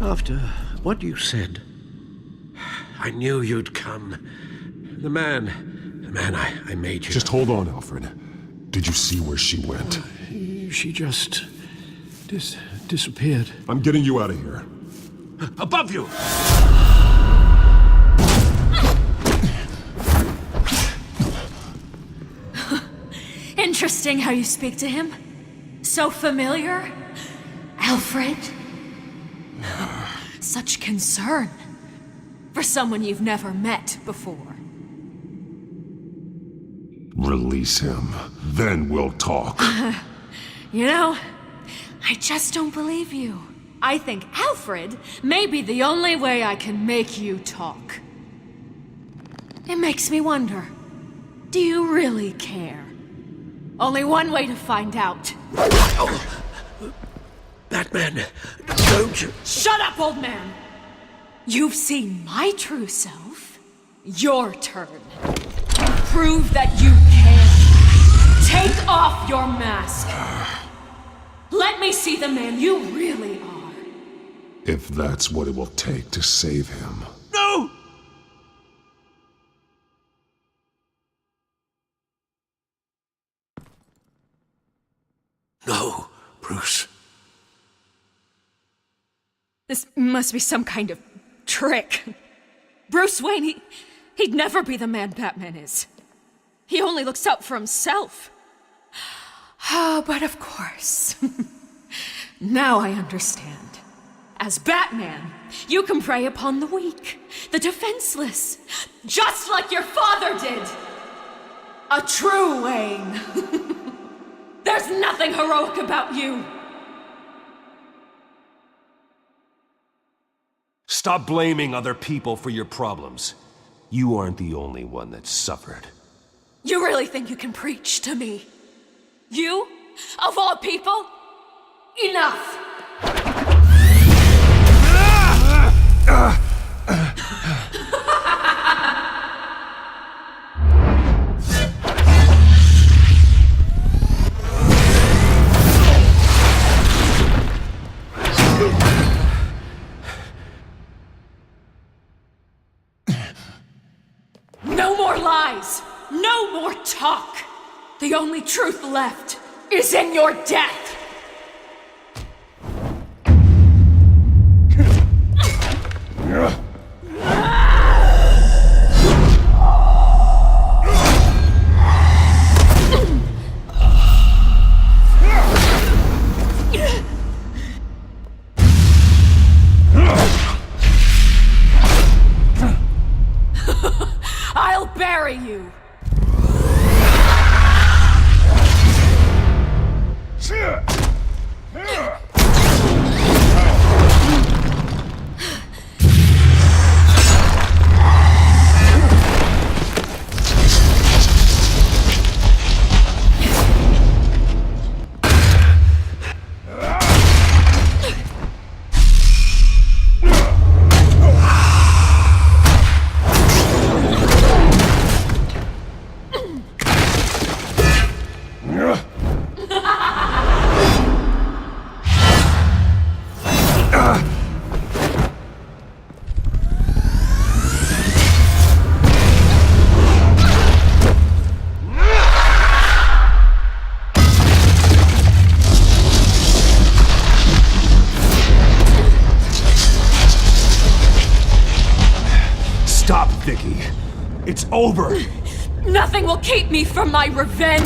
After what you said, I knew you'd come. The man I made you. Just hold on, Alfred. Did you see where she went? She just disappeared. I'm getting you out of here. Above you! Interesting how you speak to him. So familiar. Alfred. Such concern for someone you've never met before. Release him. Then we'll talk. You know, I just don't believe you. I think Alfred may be the only way I can make you talk. It makes me wonder, do you really care? Only one way to find out. Oh. Batman, don't you... Shut up, old man! You've seen my true self. Your turn. Prove that you can. Take off your mask. Let me see the man you really are. If that's what it will take to save him. No! No, Bruce. This must be some kind of trick. Bruce Wayne, he'd never be the man Batman is. He only looks out for himself. But of course. Now I understand. As Batman, you can prey upon the weak, the defenseless, just like your father did. A true Wayne. There's nothing heroic about you. Stop blaming other people for your problems. You aren't the only one that suffered. You really think you can preach to me? You? Of all people? Enough! No more lies! No more talk! The only truth left is in your death! I'll bury you! Shit! over! Nothing will keep me from my revenge!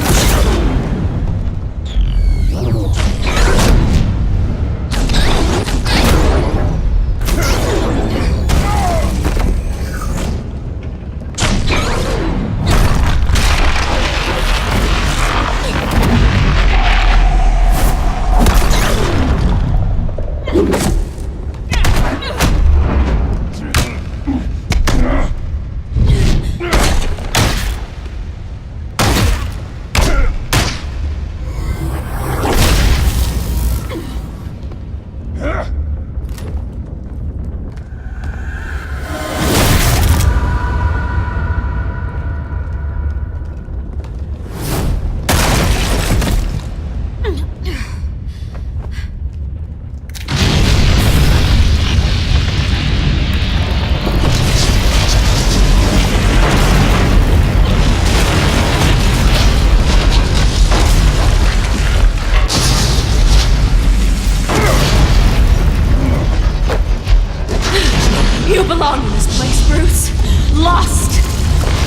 You belong in this place, Bruce. Lost,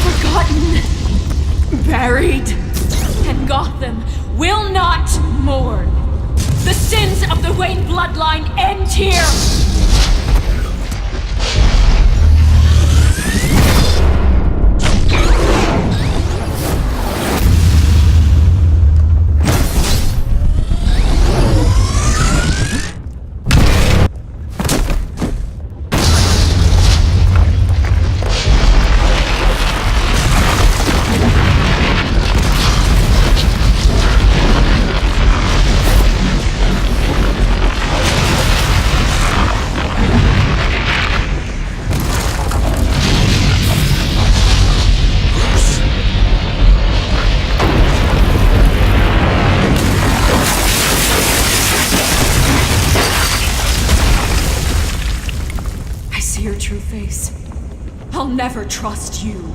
forgotten, buried. And Gotham will not mourn. The sins of the Wayne bloodline end here. Your true face. I'll never trust you.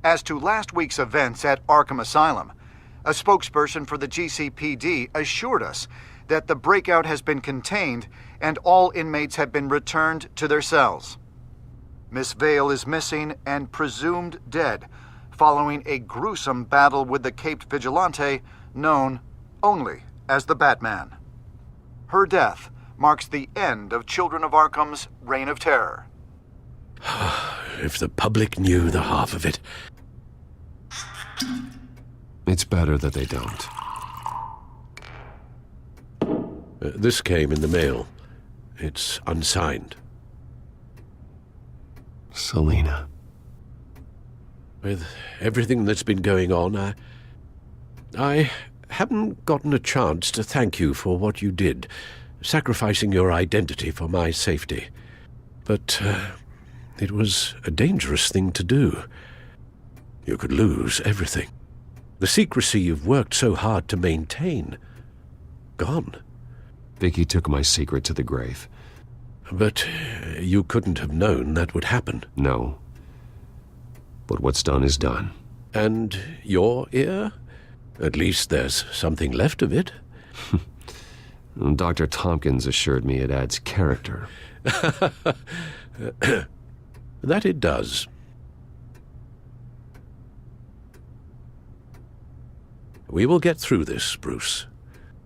As to last week's events at Arkham Asylum, a spokesperson for the GCPD assured us that the breakout has been contained and all inmates have been returned to their cells. Miss Vale is missing and presumed dead following a gruesome battle with the caped vigilante known only as the Batman. Her death marks the end of Children of Arkham's reign of terror. If the public knew the half of it. It's better that they don't. This came in the mail. It's unsigned. Selena. With everything that's been going on, I haven't gotten a chance to thank you for what you did, sacrificing your identity for my safety. But it was a dangerous thing to do. You could lose everything. The secrecy you've worked so hard to maintain. Gone. Vicky took my secret to the grave. But you couldn't have known that would happen. No. But what's done is done. And your ear? At least there's something left of it. Dr. Tompkins assured me it adds character. That it does. We will get through this, Bruce.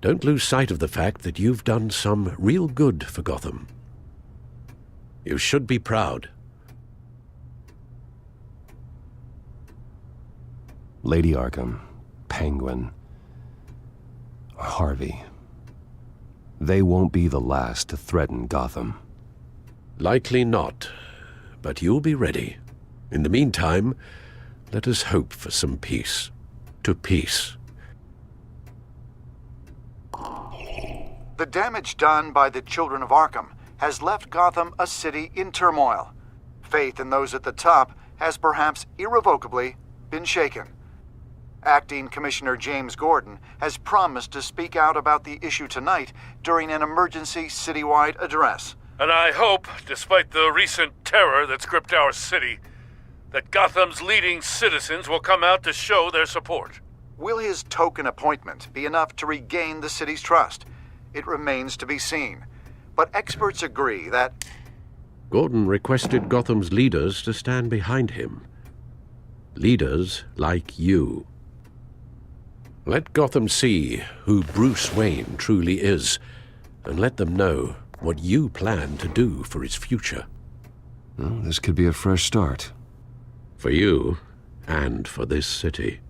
Don't lose sight of the fact that you've done some real good for Gotham. You should be proud. Lady Arkham, Penguin, Harvey. They won't be the last to threaten Gotham. Likely not, but you'll be ready. In the meantime, let us hope for some peace. To peace. The damage done by the Children of Arkham has left Gotham a city in turmoil. Faith in those at the top has perhaps irrevocably been shaken. Acting Commissioner James Gordon has promised to speak out about the issue tonight during an emergency citywide address. And I hope, despite the recent terror that's gripped our city, that Gotham's leading citizens will come out to show their support. Will his token appointment be enough to regain the city's trust? It remains to be seen. But experts agree that Gordon requested Gotham's leaders to stand behind him. Leaders like you. Let Gotham see who Bruce Wayne truly is, and let them know what you plan to do for its future. Well, this could be a fresh start. For you, and for this city.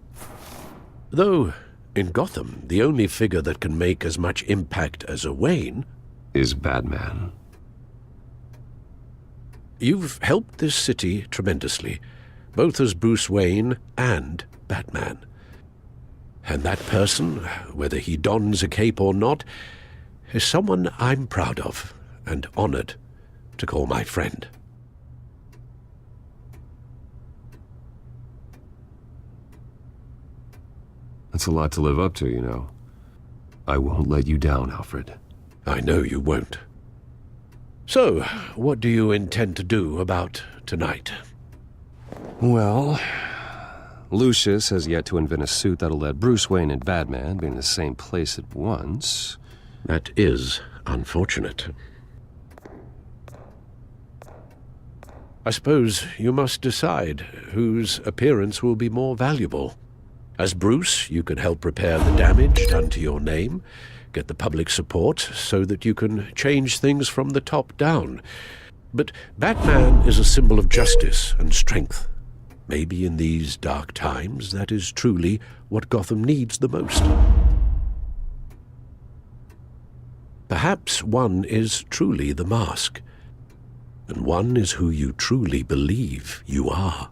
Though, in Gotham, the only figure that can make as much impact as a Wayne is Batman. You've helped this city tremendously, both as Bruce Wayne and Batman. And that person, whether he dons a cape or not, is someone I'm proud of and honored to call my friend. That's a lot to live up to, you know. I won't let you down, Alfred. I know you won't. So, what do you intend to do about tonight? Well, Lucius has yet to invent a suit that'll let Bruce Wayne and Batman be in the same place at once. That is unfortunate. I suppose you must decide whose appearance will be more valuable. As Bruce, you can help repair the damage done to your name, get the public support so that you can change things from the top down. But Batman is a symbol of justice and strength. Maybe in these dark times, that is truly what Gotham needs the most. Perhaps one is truly the mask, and one is who you truly believe you are.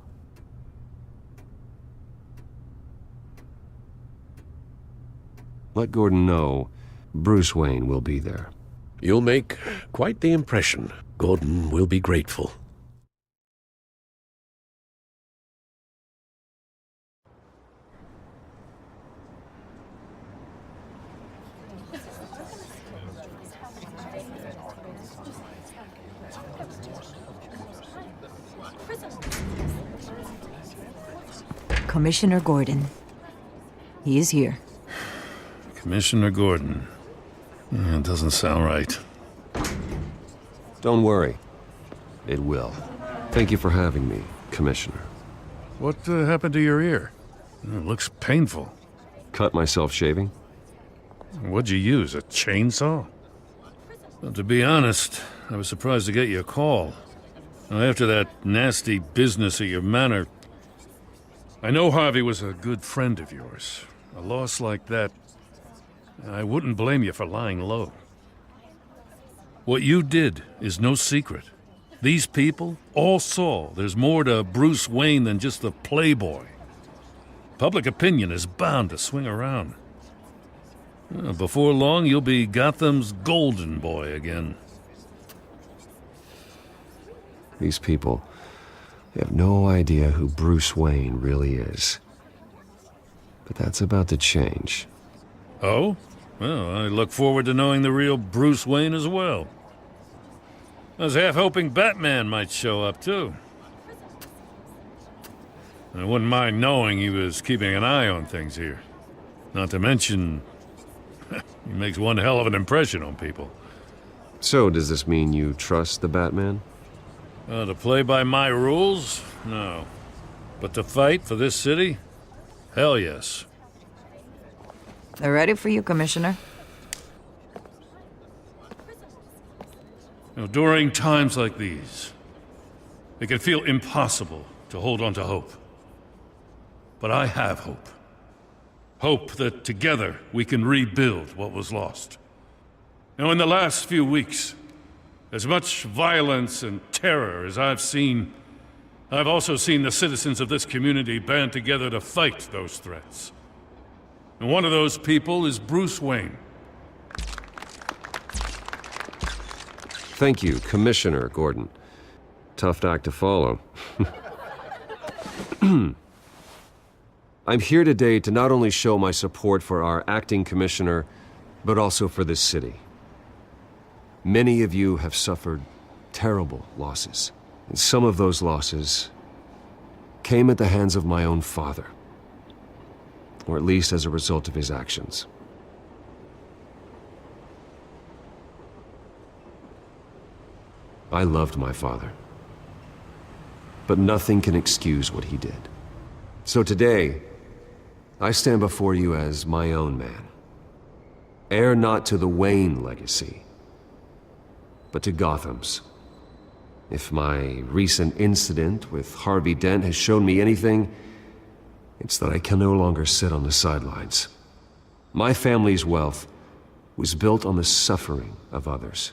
Let Gordon know Bruce Wayne will be there. You'll make quite the impression. Gordon will be grateful. Commissioner Gordon. He is here. Commissioner Gordon. It doesn't sound right. Don't worry. It will. Thank you for having me, Commissioner. What happened to your ear? It looks painful. Cut myself shaving? What'd you use, a chainsaw? Well, to be honest, I was surprised to get your call. After that nasty business at your manor, I know Harvey was a good friend of yours. A loss like that, I wouldn't blame you for lying low. What you did is no secret. These people all saw there's more to Bruce Wayne than just the playboy. Public opinion is bound to swing around. Before long, you'll be Gotham's golden boy again. These people, they have no idea who Bruce Wayne really is. But that's about to change. Oh? Well, I look forward to knowing the real Bruce Wayne as well. I was half hoping Batman might show up, too. I wouldn't mind knowing he was keeping an eye on things here. Not to mention, he makes one hell of an impression on people. So, does this mean you trust the Batman? To play by my rules? No. But to fight for this city? Hell yes. They're ready for you, Commissioner. During times like these, it can feel impossible to hold on to hope. But I have hope. Hope that together we can rebuild what was lost. In the last few weeks, as much violence and terror as I've seen, I've also seen the citizens of this community band together to fight those threats. And one of those people is Bruce Wayne. Thank you, Commissioner Gordon. Tough act to follow. I'm here today to not only show my support for our acting commissioner, but also for this city. Many of you have suffered terrible losses. And some of those losses came at the hands of my own father. Or at least as a result of his actions. I loved my father. But nothing can excuse what he did. So today, I stand before you as my own man. Heir not to the Wayne legacy, but to Gotham's. If my recent incident with Harvey Dent has shown me anything, it's that I can no longer sit on the sidelines. My family's wealth was built on the suffering of others.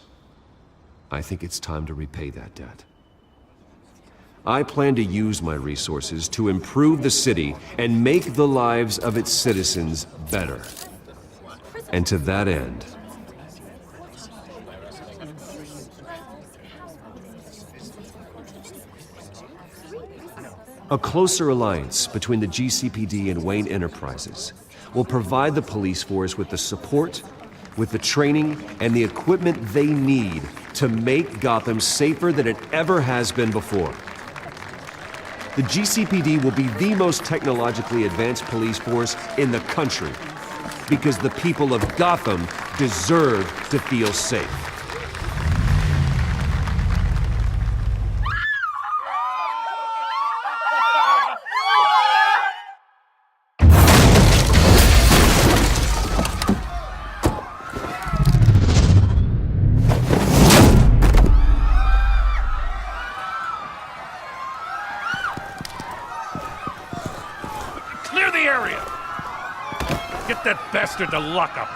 I think it's time to repay that debt. I plan to use my resources to improve the city and make the lives of its citizens better. And to that end, a closer alliance between the GCPD and Wayne Enterprises will provide the police force with the support, with the training, and the equipment they need to make Gotham safer than it ever has been before. The GCPD will be the most technologically advanced police force in the country, because the people of Gotham deserve to feel safe. That bastard to lock up.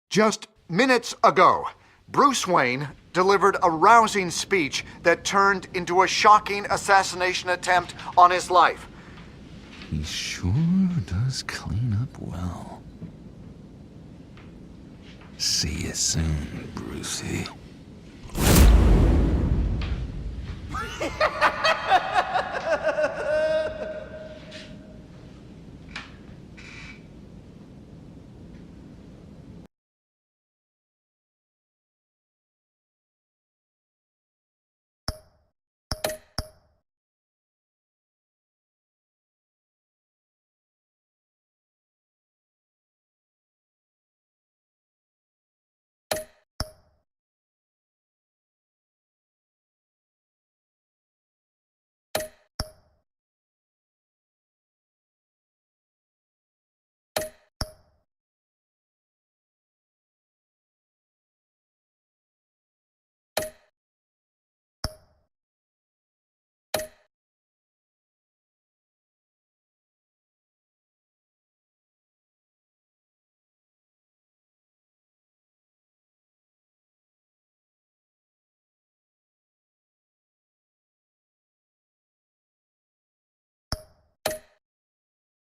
Just minutes ago, Bruce Wayne delivered a rousing speech that turned into a shocking assassination attempt on his life. He sure does clean up well. See you soon, Brucey.